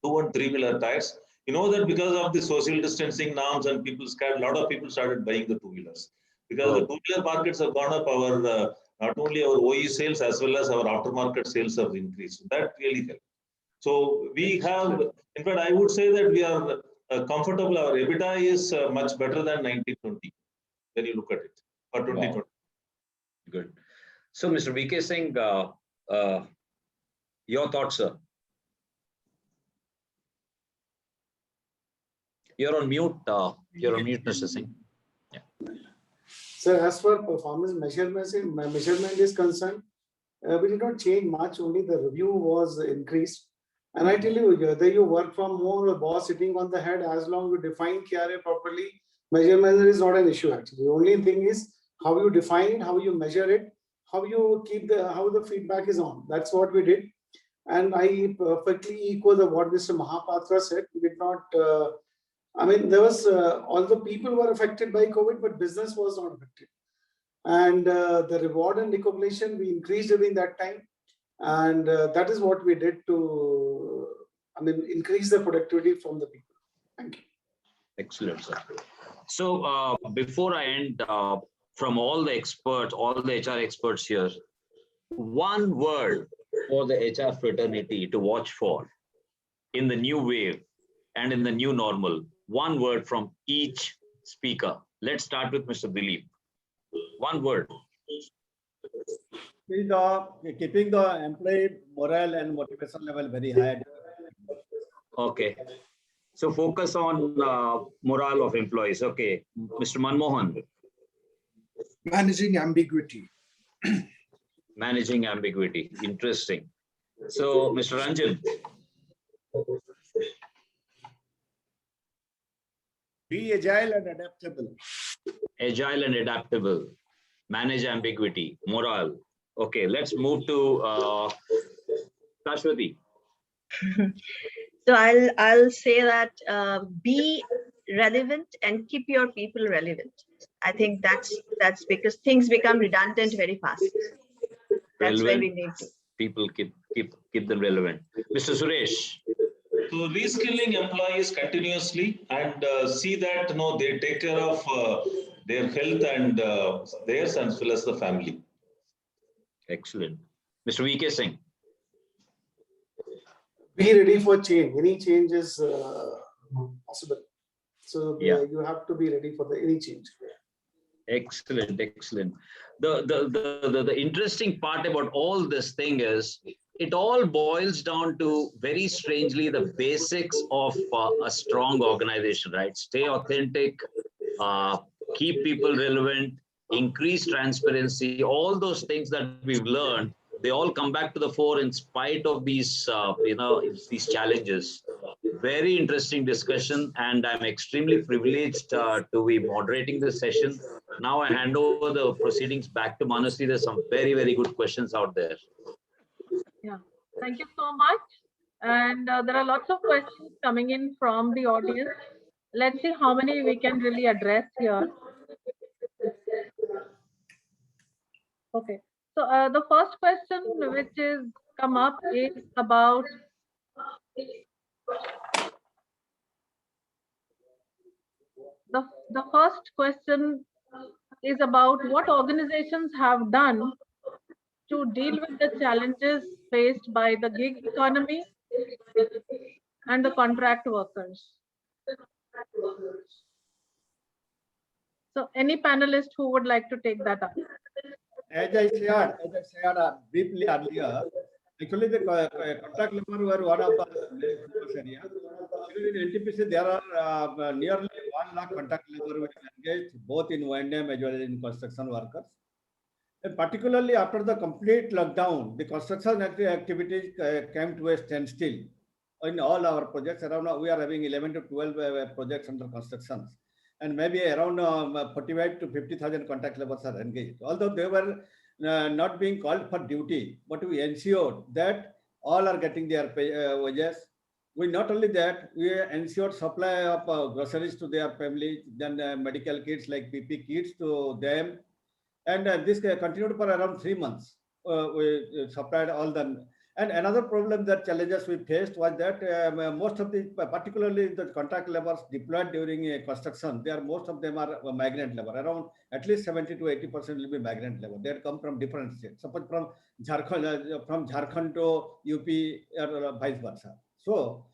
2 and 3-wheeler tires. You know that because of the social distancing norms and people scared, a lot of people started buying the 2-wheelers. Because the 2-wheeler markets have gone up, our not only our OE sales as well as our aftermarket sales have increased. That really helped. So we have, in fact, I would say that we are comfortable. Our EBITDA is much better than 1920 when you look at it, or 2020. Wow. Good. So, Mr. VK Singh, your thoughts, sir? You're on mute. You're on mute, Mr. Singh. Yeah. So, as far performance measurement is concerned, we did not change much. Only the review was increased. And I tell you, whether you work from home or boss sitting on the head, as long as you define KRA properly, measurement is not an issue actually. The only thing is how you define it, how you measure it, how you keep how the feedback is on. That's what we did. And I perfectly echo what Mr. Mahapatra said. We did not, I mean, there was, all the people were affected by COVID, but business was not affected. And the reward and recognition, we increased during that time. And that is what we did to, I mean, increase the productivity from the people. Thank you. Excellent, sir. So before I end, from all the experts, all the HR experts here, one word for the HR fraternity to watch for in the new wave and in the new normal. One word from each speaker. Let's start with Mr. Dilip. One word. Keeping the employee morale and motivation level very high. Okay. So focus on morale of employees. Okay. Mr. Manmohan. Managing ambiguity. Managing ambiguity. Interesting. So, Mr. Ranjan. Be agile and adaptable. agile and adaptable, manage ambiguity, morale. Okay, let's move to Shashwati. So I'll say that be relevant and keep your people relevant. I think that's because things become redundant very fast. That's where we need to. People keep them relevant. Mr. Suresh. So reskilling employees continuously and see that they take care of their health and theirs as well as the family. Excellent. Mr. VK Singh. Be ready for change. Any change is possible. So Yeah. you have to be ready for any change. Excellent, excellent. The interesting part about all this thing is it all boils down to very strangely the basics of a strong organization, right? Stay authentic, keep people relevant, increase transparency, all those things that we've learned, they all come back to the fore in spite of these, these challenges. Very interesting discussion, and I'm extremely privileged to be moderating this session. Now I hand over the proceedings back to Manasi. There's some very, very good questions out there. Yeah, thank you so much. And there are lots of questions coming in from the audience. Let's see how many we can really address here. Okay, so the first question which is come up is about the first question is about what organizations have done to deal with the challenges faced by the gig economy and the contract workers. So any panelist who would like to take that up? As I shared briefly earlier, actually the contract labor were one of the focus areas. In NTPC, there are nearly 1 lakh contract labor engaged both in O&M as well as in construction workers. And particularly after the complete lockdown, the construction activities came to a standstill in all our projects. Around we are having 11 to 12 projects under construction, and maybe around 45 to 50,000 contract laborers are engaged. Although they were not being called for duty, but we ensured that all are getting their wages. We not only that, we ensured supply of groceries to their families, then medical kits like PP kits to them. And this continued for around 3 months. We supplied all them. And another problem that challenges we faced was that most of the, particularly the contract laborers deployed during construction, most of them are migrant labor. Around at least 70 to 80% will be migrant labor. They come from different states. Suppose from Jharkhand to UP or vice versa. So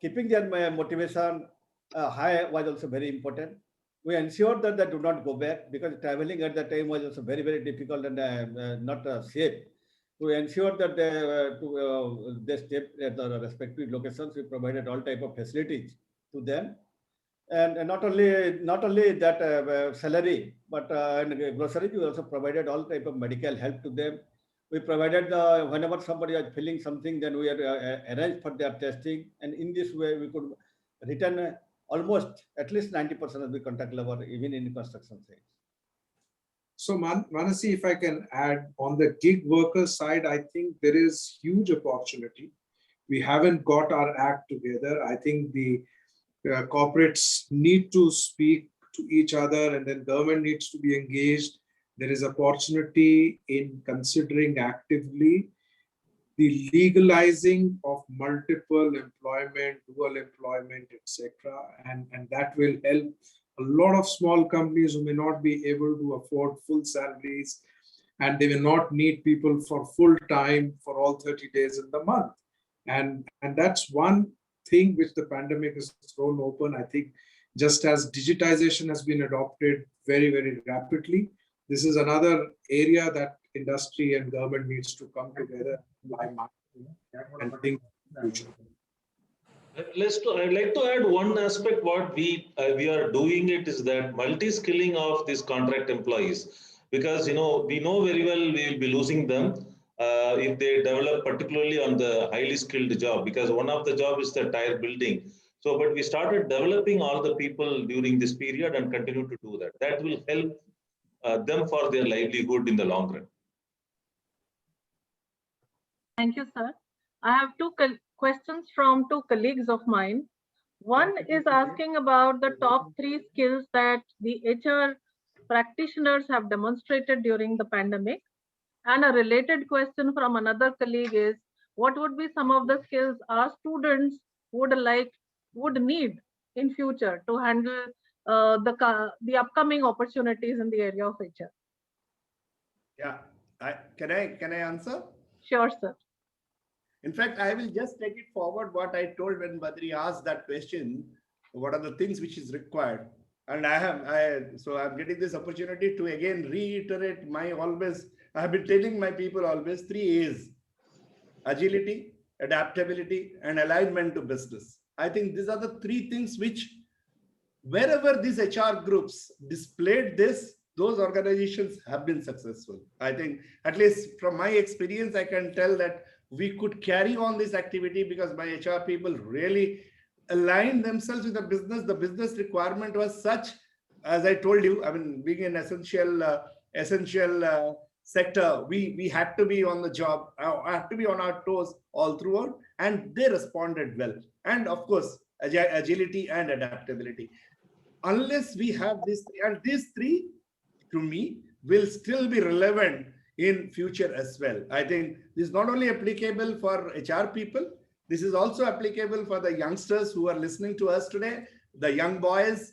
keeping their motivation high was also very important. We ensured that they do not go back because traveling at that time was also very, very difficult and not safe. We ensured that they stay at the respective locations. We provided all type of facilities to them, and not only that salary, but in groceries we also provided all type of medical help to them. We provided whenever somebody was feeling something, then we arranged for their testing, and in this way we could return almost at least 90% of the contract labor, even in construction sites. So Manasi, if I can add, on the gig worker side, I think there is huge opportunity. We haven't got our act together. I think the corporates need to speak to each other, and then government needs to be engaged. There is opportunity in considering actively the legalizing of multiple employment, dual employment, etc. And that will help a lot of small companies who may not be able to afford full salaries, and they will not need people for full time for all 30 days in the month. And that's one thing which the pandemic has thrown open. I think just as digitization has been adopted very, very rapidly, this is another area that industry and government needs to come together and think future. I'd like to add one aspect. What we are doing it is that multi-skilling of these contract employees, because we know very well we will be losing them if they develop particularly on the highly skilled job, because one of the job is the tire building. So, but we started developing all the people during this period and continue to do that. That will help them for their livelihood in the long run. Thank you, sir. I have two questions from two colleagues of mine. One is asking about the top 3 skills that the HR practitioners have demonstrated during the pandemic. And a related question from another colleague is, what would be some of the skills our students would need in future to handle the upcoming opportunities in the area of HR? Yeah, can I answer? Sure, sir. In fact, I will just take it forward what I told when Badri asked that question, what are the things which is required? And so I'm getting this opportunity to again reiterate I have been telling my people always 3 A's: agility, adaptability, and alignment to business. I think these are the 3 things which, wherever these HR groups displayed this, those organizations have been successful. I think, at least from my experience, I can tell that we could carry on this activity because my HR people really aligned themselves with the business. The business requirement was such, as I told you, I mean, being an essential sector, we had to be on the job, had to be on our toes all throughout, and they responded well. And of course, agility and adaptability. Unless we have these 3, to me, will still be relevant in future as well. I think this is not only applicable for HR people, this is also applicable for the youngsters who are listening to us today, the young boys.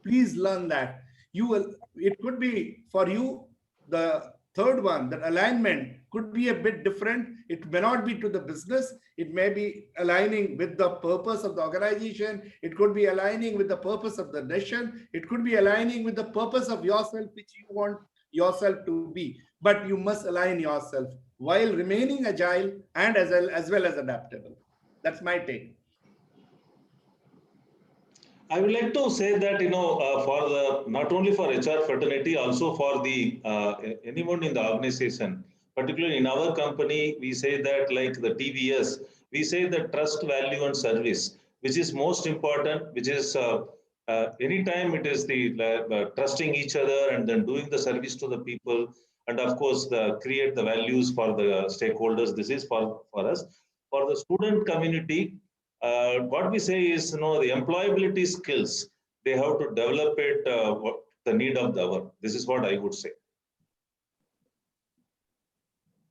Please learn that. It could be for you, the third one, that alignment could be a bit different. It may not be to the business. It may be aligning with the purpose of the organization. It could be aligning with the purpose of the nation. It could be aligning with the purpose of yourself, which you want yourself to be. But you must align yourself while remaining agile and as well as adaptable. That's my take. I would like to say that, for the, not only for HR fraternity, also for the anyone in the organization, particularly in our company, we say that, like the TVS, we say that trust, value, and service, which is most important, which is anytime it is the trusting each other and then doing the service to the people, and of course, create the values for the stakeholders. This is for us. For the student community, what we say is, the employability skills, they have to develop it, the need of the hour. This is what I would say.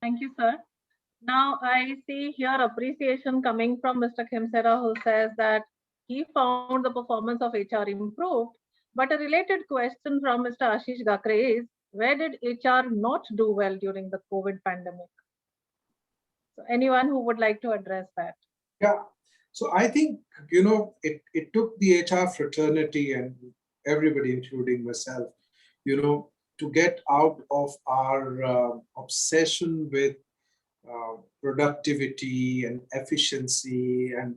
Thank you, sir. Now I see here appreciation coming from Mr. Khemsera, who says that he found the performance of HR improved. But a related question from Mr. Ashish Gakre is, where did HR not do well during the COVID pandemic? So anyone who would like to address that? Yeah. So I think, it took the HR fraternity and everybody, including myself, to get out of our obsession with productivity and efficiency and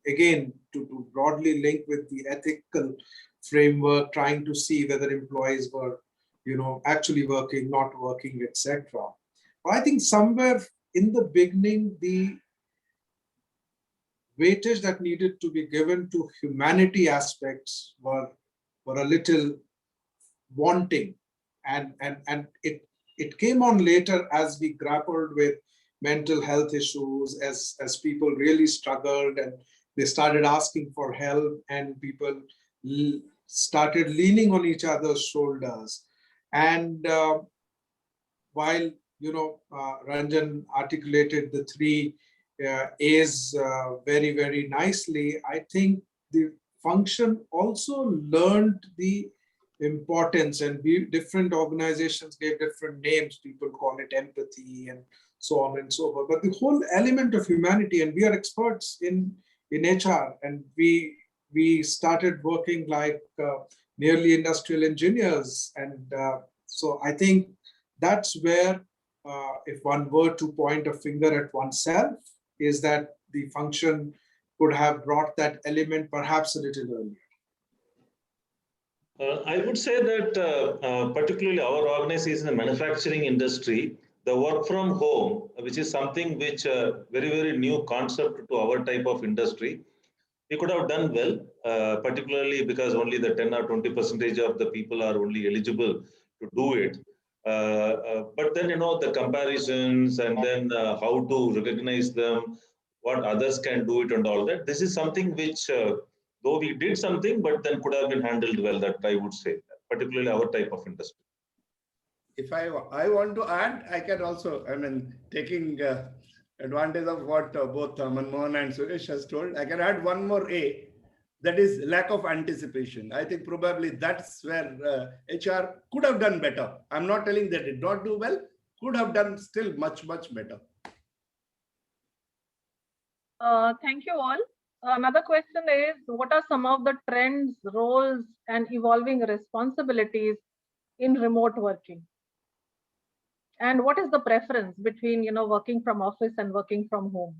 again, to broadly link with the ethical framework, trying to see whether employees were, actually working, not working, etc. But I think somewhere in the beginning, the weightage that needed to be given to humanity aspects were a little wanting, and it came on later as we grappled with mental health issues, as people really struggled and they started asking for help, and people started leaning on each other's shoulders. And while Ranjan articulated the 3 A's very, very nicely, I think the function also learned the importance, and different organizations gave different names. People call it empathy and so on and so forth. But the whole element of humanity, and we are experts in HR, and we started working like nearly industrial engineers. And so I think that's where, if one were to point a finger at oneself, is that the function could have brought that element perhaps a little earlier. I would say that particularly our organization, the manufacturing industry, the work from home, which is something which very, very new concept to our type of industry, we could have done well, particularly because only the 10 or 20% of the people are only eligible to do it. But then, the comparisons and then how to recognize them, what others can do it and all that. This is something which, though we did something, but then could have been handled well, that I would say, particularly our type of industry. If I want to add, I can also, taking advantage of what both Manmohan and Suresh has told, I can add one more A, that is lack of anticipation. I think probably that's where HR could have done better. I'm not telling they did not do well, could have done still much, much better. Thank you all. Another question is, what are some of the trends, roles, and evolving responsibilities in remote working? And what is the preference between, working from office and working from home?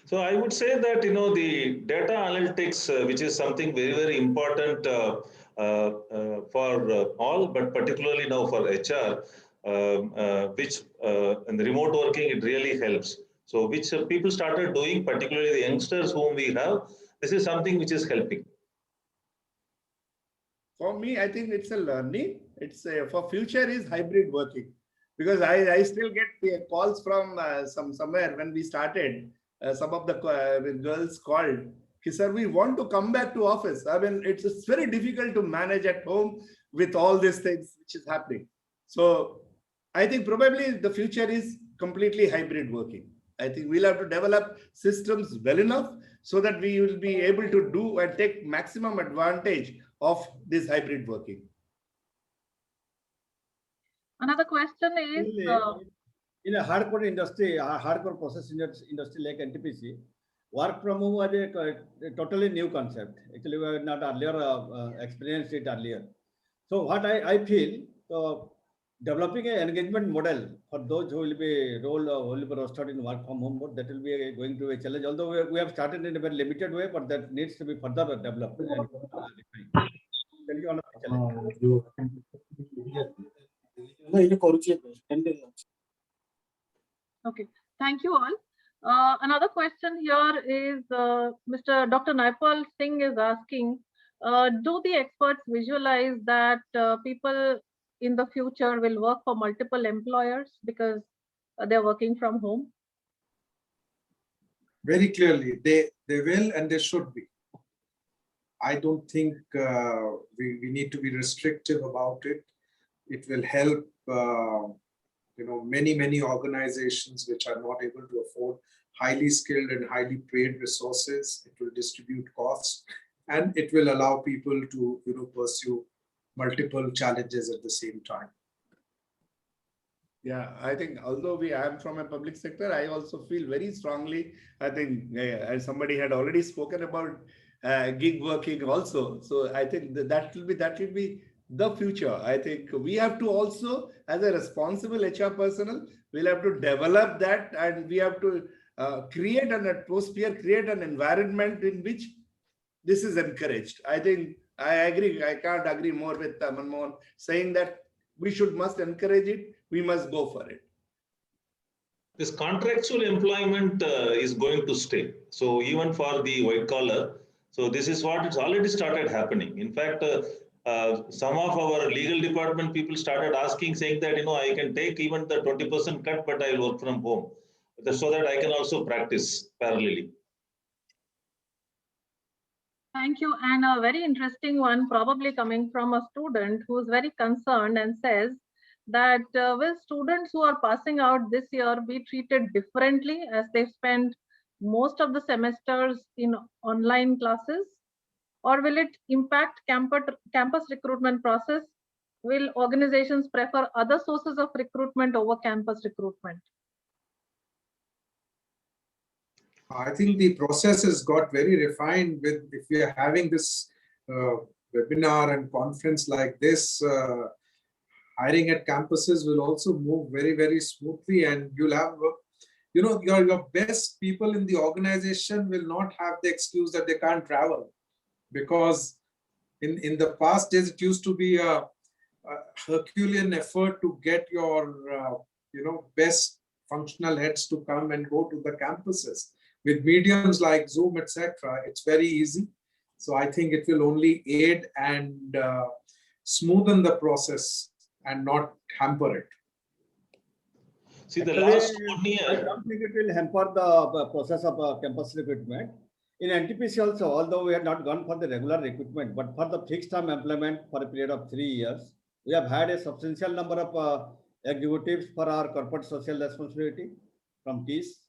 So I would say that, the data analytics, which is something very, very important for all, but particularly now for HR, which in the remote working, it really helps. So which people started doing, particularly the youngsters whom we have, this is something which is helping. For me, I think it's a learning. It's for future is hybrid working, because I still get the calls from somewhere when we started. Some of the girls called, sir, we want to come back to office. I mean, it's very difficult to manage at home with all these things which is happening. So I think probably the future is completely hybrid working. I think we'll have to develop systems well enough so that we will be able to do and take maximum advantage of this hybrid working. Another question is, in a hardcore industry, a hardcore process industry like NTPC, work from home was a totally new concept. Actually, we had not earlier experienced it earlier. So what I feel, developing an engagement model for those who will be rostered in work from home mode, that will be going to be a challenge. Although we have started in a very limited way, but that needs to be further developed and refined. Thank you, okay, thank you all. Another question here is Mr. Dr. Naipal Singh is asking, do the experts visualize that people in the future will work for multiple employers because they're working from home? Very clearly, they will and they should be. I don't think we need to be restrictive about it. It will help, many organizations which are not able to afford highly skilled and highly paid resources. It will distribute costs and it will allow people to, pursue multiple challenges at the same time. Yeah, I think although I am from a public sector, I also feel very strongly. I think somebody had already spoken about gig working also. So I think that will be the future. I think we have to also, as a responsible HR personnel, we'll have to develop that, and we have to create an atmosphere, create an environment in which this is encouraged. I think I agree. I can't agree more with Manmohan saying that we must encourage it. We must go for it. This contractual employment is going to stay. So even for the white collar, so this is what it's already started happening. In fact, some of our legal department people started asking, saying that, I can take even the 20% cut, but I will work from home so that I can also practice parallelly. Thank you. And a very interesting one, probably coming from a student who is very concerned and says that will students who are passing out this year be treated differently as they spend most of the semesters in online classes? Or will it impact campus recruitment process? Will organizations prefer other sources of recruitment over campus recruitment? I think the process has got very refined with, if we are having this webinar and conference like this, hiring at campuses will also move very, very smoothly, and you'll have, your best people in the organization will not have the excuse that they can't travel, because in the past days, it used to be a Herculean effort to get your, best functional heads to come and go to the campuses. With mediums like Zoom, etc., it's very easy. So I think it will only aid and smoothen the process and not hamper it. See, the last 1 year, I don't think it will hamper the process of campus recruitment. In NTPC also, although we have not gone for the regular recruitment, but for the fixed term employment for a period of 3 years, we have had a substantial number of executives for our corporate social responsibility from TIS.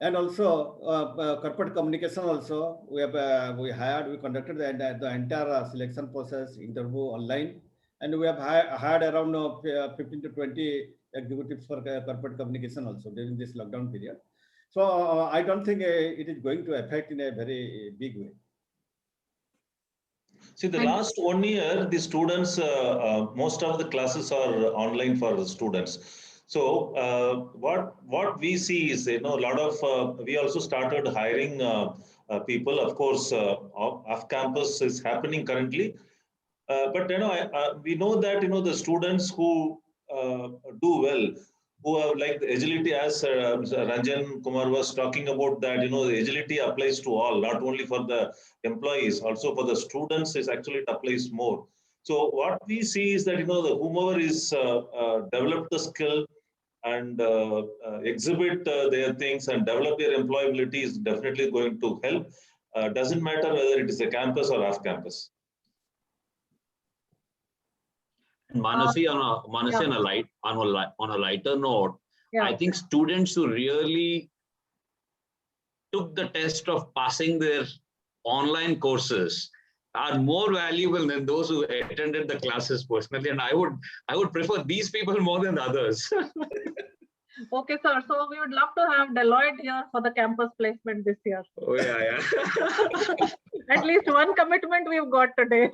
And also corporate communication also, we conducted the entire selection process, interview online, And we have hired around 15 to 20 executives for corporate communication also during this lockdown period. So I don't think it is going to affect in a very big way. See, the last 1 year, the students, most of the classes are online for the students. So what we see is, a lot of, we also started hiring people. Of course, off campus is happening currently. But, we know that, the students who do well, who have like the agility, as Ranjan Kumar was talking about, that, the agility applies to all, not only for the employees, also for the students, is actually it applies more. So what we see is that, the whomever is developed the skill and exhibit their things and develop their employability is definitely going to help. Doesn't matter whether it is a campus or off campus. Manasi, on a lighter note, I think students who really took the test of passing their online courses are more valuable than those who attended the classes personally, and I would prefer these people more than the others. Okay, sir. So we would love to have Deloitte here for the campus placement this year. Oh yeah. At least one commitment we've got today.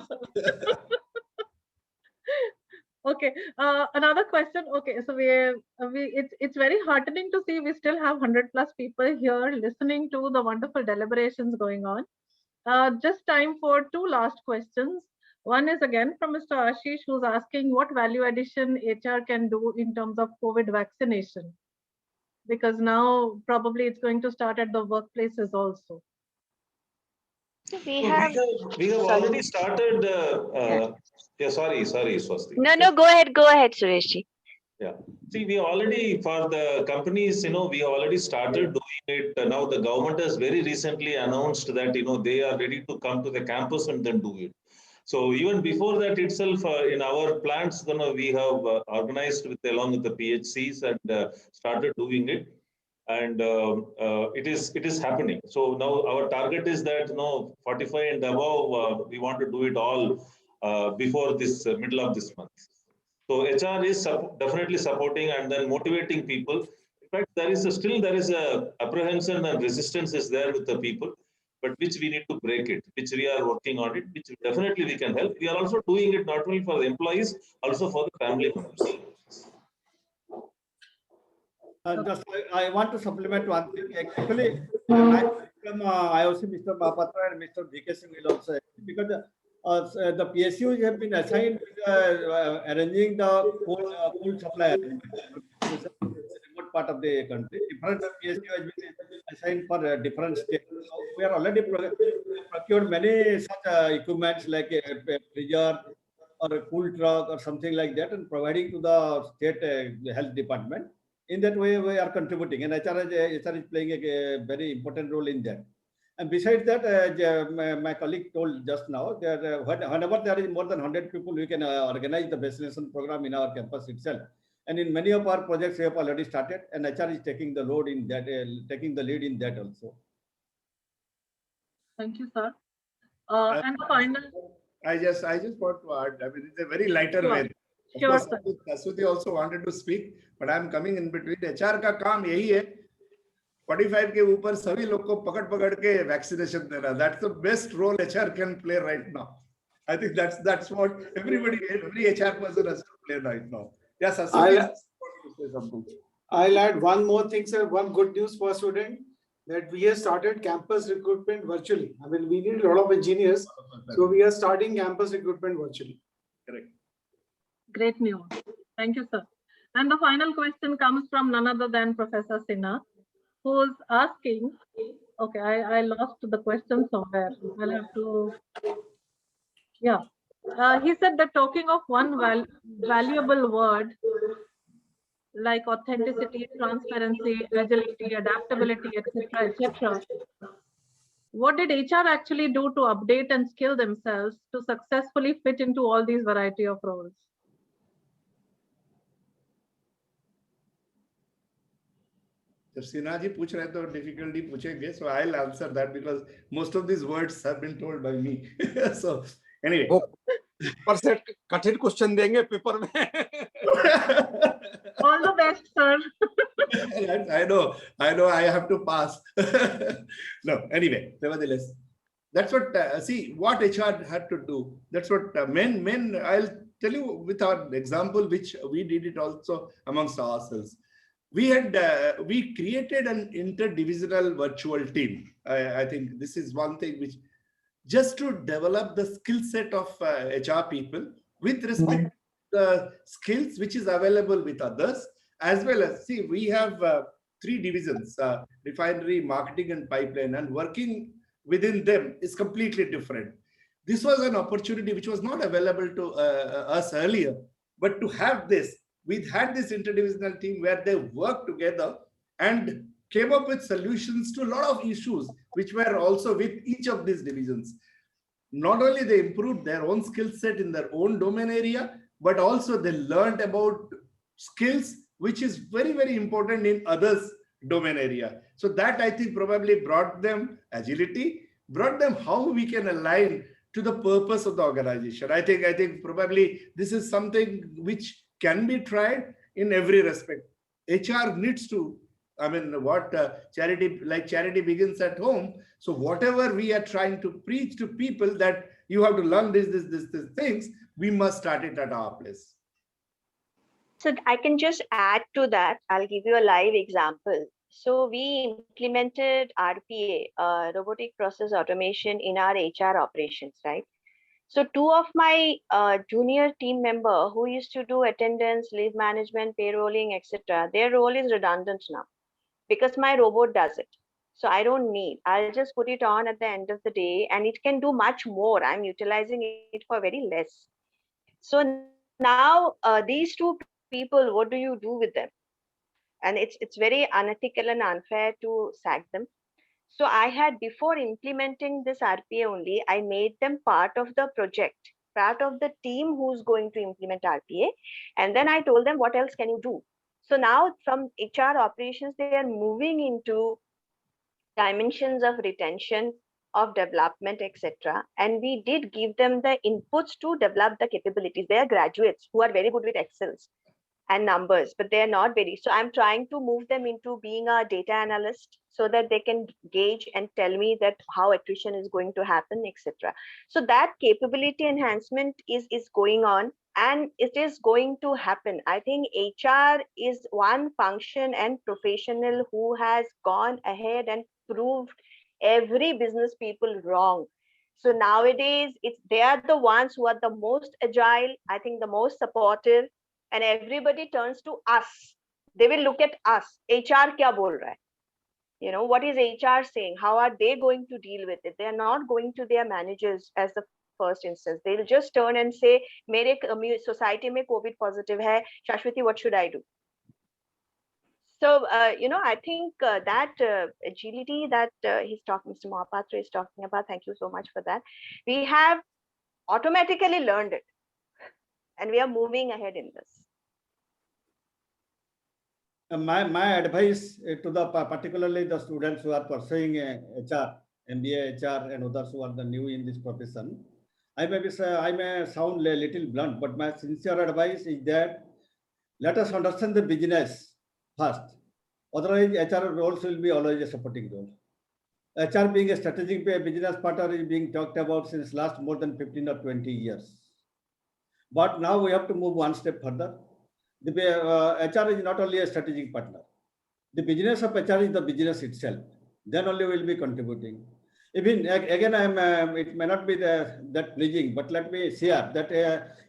Okay, another question. Okay, so it's very heartening to see we still have 100+ people here listening to the wonderful deliberations going on. Just time for two last questions. One is again from Mr. Ashish, who's asking what value addition HR can do in terms of COVID vaccination, because now probably it's going to start at the workplaces also. We have already started. Yeah, sorry, Swasti. No, go ahead, Sureshji. Yeah. See, we already, for the companies, we already started doing it. Now the government has very recently announced that, they are ready to come to the campus and then do it. So even before that itself, in our plants, we have organized along with the PHCs and started doing it. And it is happening. So now our target is that 45 and above, we want to do it all before this middle of this month. So HR is definitely supporting and then motivating people. In fact, there is a apprehension and resistance is there with the people, but which we need to break it, which we are working on it, which definitely we can help. We are also doing it not only for the employees, also for the family members. I want to supplement one thing. Actually, I also Mr. Mahapatra and Mr. DK Singh will also, because the PSUs have been assigned with arranging the coal supply arrangement in the remote part of the country. Different PSU has been assigned for different states. So we are already procured many such equipments like a freezer or a cool truck or something like that, and providing to the state health department. In that way, we are contributing, and HR is playing a very important role in that. And besides that, my colleague told just now that whenever there is more than 100 people, we can organize the vaccination program in our campus itself. And in many of our projects, we have already started, and HR is taking the load in that, taking the lead in that also. Thank you, sir. And the final. I just want to add. I mean, it's a very lighter way. Sure, sir. Kasuti also wanted to speak, but I am coming in between. HR का काम यही है 45 के ऊपर सभी लोग को पकड़ के vaccination देना. That's the best role HR can play right now. I think that's what every HR person has to play right now. Yes, I'll add one more thing, sir. One good news for students, that we have started campus recruitment virtually. I mean, we need a lot of engineers, so we are starting campus recruitment virtually. Correct. Great news. Thank you, sir. And the final question comes from none other than Professor Sinha, who's asking, okay, I lost the question somewhere. I'll have to, yeah. He said that talking of one valuable word like authenticity, transparency, agility, adaptability, etc., etc. What did HR actually do to update and skill themselves to successfully fit into all these variety of roles? If Sinha ji पूछ रहे तो difficulty पूछेंगे, so I'll answer that because most of these words have been told by me. So anyway, पर से कठिन question देंगे paper में. All the best, sir. I know, I have to pass. No, anyway, nevertheless, that's what, see, what HR had to do. That's what men, I'll tell you with our example, which we did it also amongst ourselves. We had, we created an interdivisional virtual team. I think this is one thing which, just to develop the skill set of HR people with respect to the skills which is available with others, as well as, see, we have 3 divisions, refinery, marketing, and pipeline, and working within them is completely different. This was an opportunity which was not available to us earlier, but to have this, we had this interdivisional team where they worked together and came up with solutions to a lot of issues which were also with each of these divisions. Not only they improved their own skill set in their own domain area, but also they learned about skills which is very, very important in others' domain area. So that, I think, probably brought them agility, brought them how we can align to the purpose of the organization. I think probably this is something which can be tried in every respect. HR needs to, I mean, what charity begins at home. So whatever we are trying to preach to people that you have to learn these things, we must start it at our place. So I can just add to that. I'll give you a live example. So we implemented RPA, robotic process automation, in our HR operations, right? So 2 of my junior team member who used to do attendance, leave management, payrolling, etc., their role is redundant now because my robot does it. So I don't need, I'll just put it on at the end of the day and it can do much more. I'm utilizing it for very less. So now these 2 people, what do you do with them? And it's very unethical and unfair to sack them. So I had, before implementing this RPA only, I made them part of the project, part of the team who's going to implement RPA. And then I told them, what else can you do? So now from HR operations, they are moving into dimensions of retention, of development, etc. And we did give them the inputs to develop the capabilities. They are graduates who are very good with Excels and numbers, but they're not very. So I'm trying to move them into being a data analyst so that they can gauge and tell me that how attrition is going to happen, etc. So that capability enhancement is going on and it is going to happen. I think HR is one function and professional who has gone ahead and proved every business people wrong. So nowadays, they are the ones who are the most agile, I think the most supportive, and everybody turns to us. They will look at us. HR kya bol raha hai? You know, what is HR saying? How are they going to deal with it? They are not going to their managers as the first instance. They'll just turn and say, mere society mein COVID positive hai. Shashwati, what should I do? So, you know, I think that agility that Mr. Mahapatra is talking about, thank you so much for that. We have automatically learned it and we are moving ahead in this. My advice to the particularly the students who are pursuing HR, MBA, HR, and others who are the new in this profession, I may sound a little blunt, but my sincere advice is that let us understand the business first. Otherwise, HR roles will be always a supporting role. HR being a strategic business partner is being talked about since last more than 15 or 20 years. But now we have to move one step further. The HR is not only a strategic partner. The business of HR is the business itself. Then only we will be contributing. Even again, it may not be that pleasing, but let me share that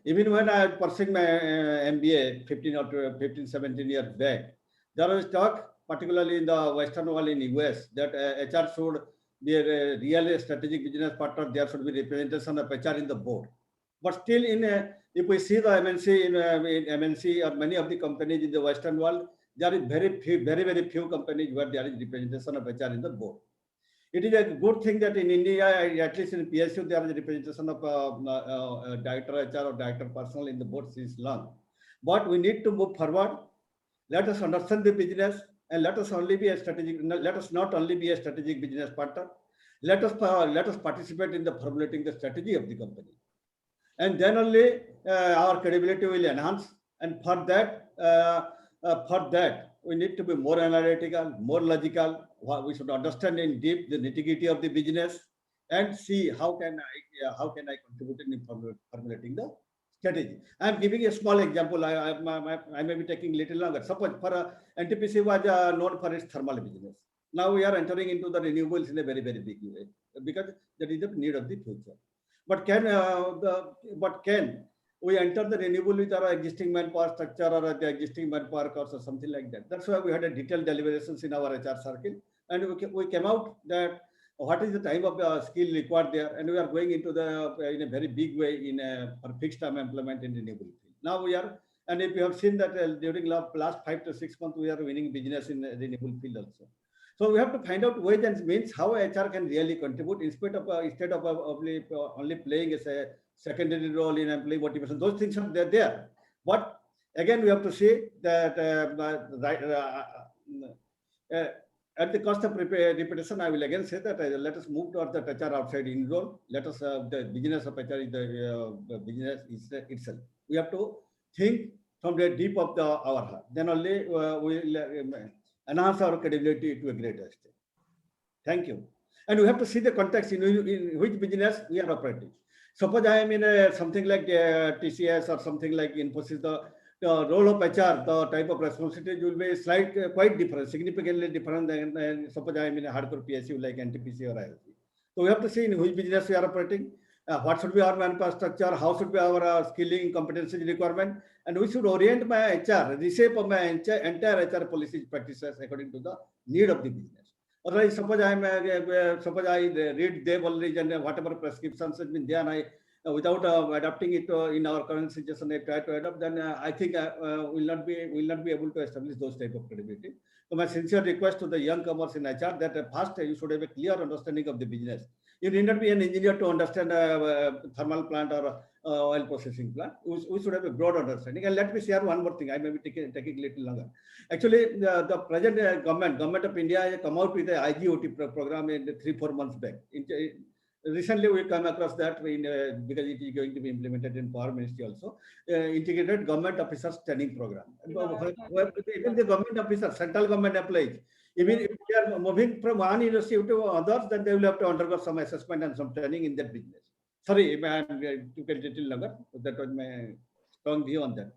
even when I was pursuing my MBA 15, 17 years back, there was talk, particularly in the Western world in US, that HR should be a really strategic business partner. There should be representation of HR in the board. But still, if we see the MNC in MNC or many of the companies in the Western world, there is very few companies where there is representation of HR in the board. It is a good thing that in India, at least in PSU, there is representation of director HR or director personnel in the board since long. But we need to move forward. Let us understand the business and let us not only be a strategic business partner. Let us participate in the formulating the strategy of the company. And then only our credibility will enhance. And for that, we need to be more analytical, more logical. We should understand in deep the nitty-gritty of the business and see how can I contribute in formulating the strategy. I'm giving a small example. I may be taking little longer. Suppose for NTPC was known for its thermal business. Now we are entering into the renewables in a very, very big way because that is the need of the future. But can we enter the renewable with our existing manpower structure or the existing manpower cost or something like that? That's why we had a detailed deliberations in our HR circle, and we came out that what is the time of skill required there, and we are going into the in a very big way in a fixed term employment in renewable field. Now we are, and if you have seen that during last 5 to 6 months, we are winning business in renewable field also. So we have to find out ways and means how HR can really contribute instead of only playing as a secondary role in employee motivation. Those things are there. But again, we have to see that at the cost of repetition, I will again say that let us move towards the HR outside in role. Let us the business of HR is the business itself. We have to think from the deep of our heart. Then only we will enhance our credibility to a greater extent. Thank you. And we have to see the context in which business we are operating. Suppose I am in something like TCS or something like Infosys, the role of HR, the type of responsibility will be quite different, significantly different than suppose I am in a hardcore PSU like NTPC or IOC. So we have to see in which business we are operating, what should be our manpower structure, how should be our skilling, competency requirement, and we should orient my HR, reshape of my entire HR policies practices according to the need of the business. Otherwise, suppose I read them already and whatever prescriptions has been there, and without adapting it in our current situation, I try to adapt, then I think will not be able to establish those type of credibility. So my sincere request to the young comers in HR that first you should have a clear understanding of the business. You need not be an engineer to understand a thermal plant or oil processing plant. We should have a broad understanding. And let me share one more thing. I may be taking a little longer. Actually, the present government of India has come out with the IGOT program in 3-4 months back. Recently, we come across that because it is going to be implemented in Power Ministry also, integrated government officers training program. Even the government officers, central government employees, even if they are moving from one university to others, then they will have to undergo some assessment and some training in that business. Sorry, I took a little longer. That was my strong view on that.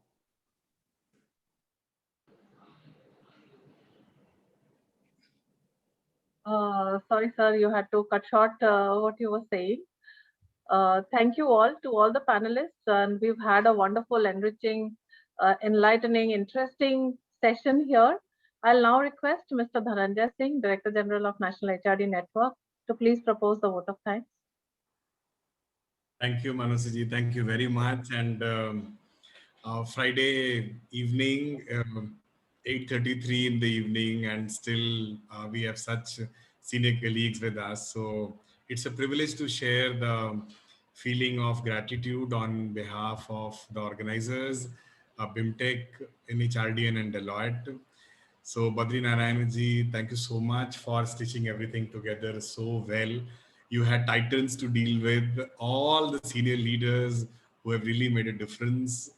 Sorry, sir, you had to cut short what you were saying. Thank you all to all the panelists, and we've had a wonderful, enriching, enlightening, interesting session here. I'll now request Mr. Ranjan Singh, Director General of National HRD Network, to please propose the vote of thanks. Thank you, Manasiji. Thank you very much. And Friday evening, 8:33 in the evening, and still we have such senior colleagues with us. So it's a privilege to share the feeling of gratitude on behalf of the organizers, BIMTECH, NHRDN, and Deloitte. So Badri Narayanaji, thank you so much for stitching everything together so well. You had titans to deal with, all the senior leaders who have really made a difference.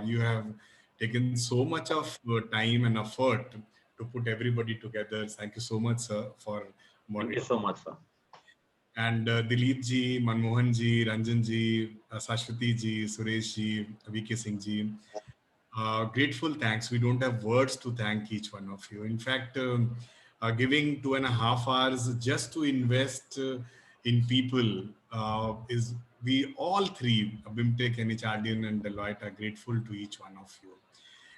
You have taken so much of time and effort to put everybody together. Thank you so much, sir, for Thank you so much, sir. And Dilip ji, Manmohan ji, Ranjan ji, Sashwati ji, Suresh ji, VK Singh ji. Grateful thanks. We don't have words to thank each one of you. In fact, giving 2.5 hours just to invest in people is, we all three, BIMTECH, NHRDN, and Deloitte, are grateful to each one of you.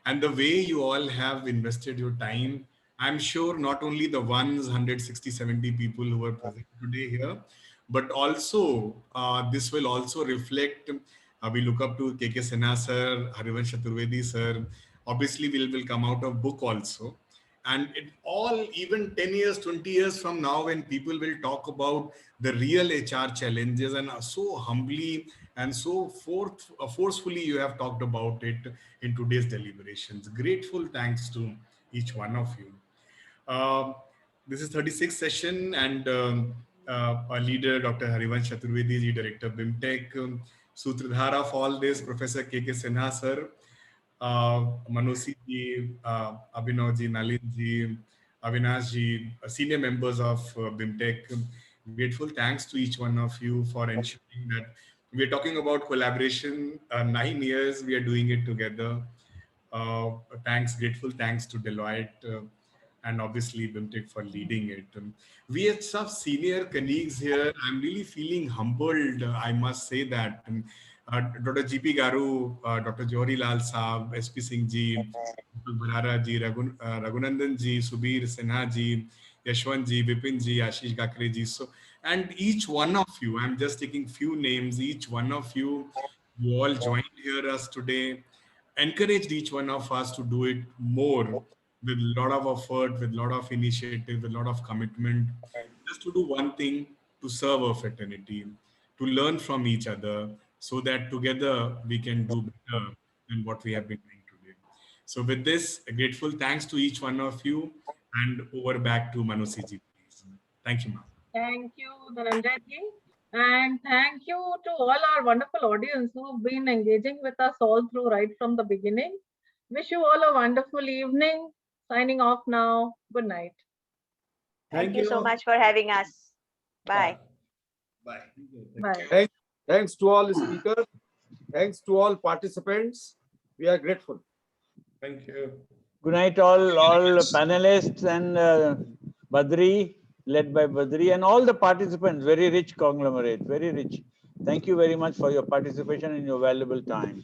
And the way you all have invested your time, I'm sure not only the 160-70 people who are present today here, but also this will also reflect, we look up to KK Sinha sir, Harivansh Chaturvedi sir, obviously will come out of book also. And it all, even 10 years, 20 years from now, when people will talk about the real HR challenges, and so humbly and so forcefully you have talked about it in today's deliberations. Grateful thanks to each one of you. This is 36th session, and our leader, Dr. Harivansh Chaturvedi ji, Director BIMTECH, Sutradhara of all this, Professor K.K. Sinha sir, Manosi ji, Abhinav ji, Nalin ji, Avinash ji, senior members of BIMTECH. Grateful thanks to each one of you for ensuring that we're talking about collaboration. 9 years we are doing it together. Grateful thanks to Deloitte and obviously BIMTECH for leading it. We have some senior colleagues here. I'm really feeling humbled, I must say that. Dr. G.P. Garu, Dr. Johari Lal Saab, S.P. Singh ji, Dr. Bharara ji, Raghunandan ji, Subir Sinha ji, Yashwant ji, Vipin ji, Ashish Gakre ji. So, and each one of you, I'm just taking few names, each one of you, you all joined here us today, encouraged each one of us to do it more with a lot of effort, with a lot of initiative, with a lot of commitment, just to do one thing, to serve our fraternity, to learn from each other, so that together we can do better than what we have been doing today. So with this, a grateful thanks to each one of you, and over back to Manosi ji, please. Thank you, ma'am. Thank you, Ranjan ji. And thank you to all our wonderful audience who've been engaging with us all through right from the beginning. Wish you all a wonderful evening. Signing off now. Good night. Thank you so much for having us. Bye. Bye. Bye. Thanks to all speakers. Thanks to all participants. We are grateful. Thank you. Good night, all panelists and Badri, led by Badri, and all the participants. Very rich conglomerate, very rich. Thank you very much for your participation and your valuable time.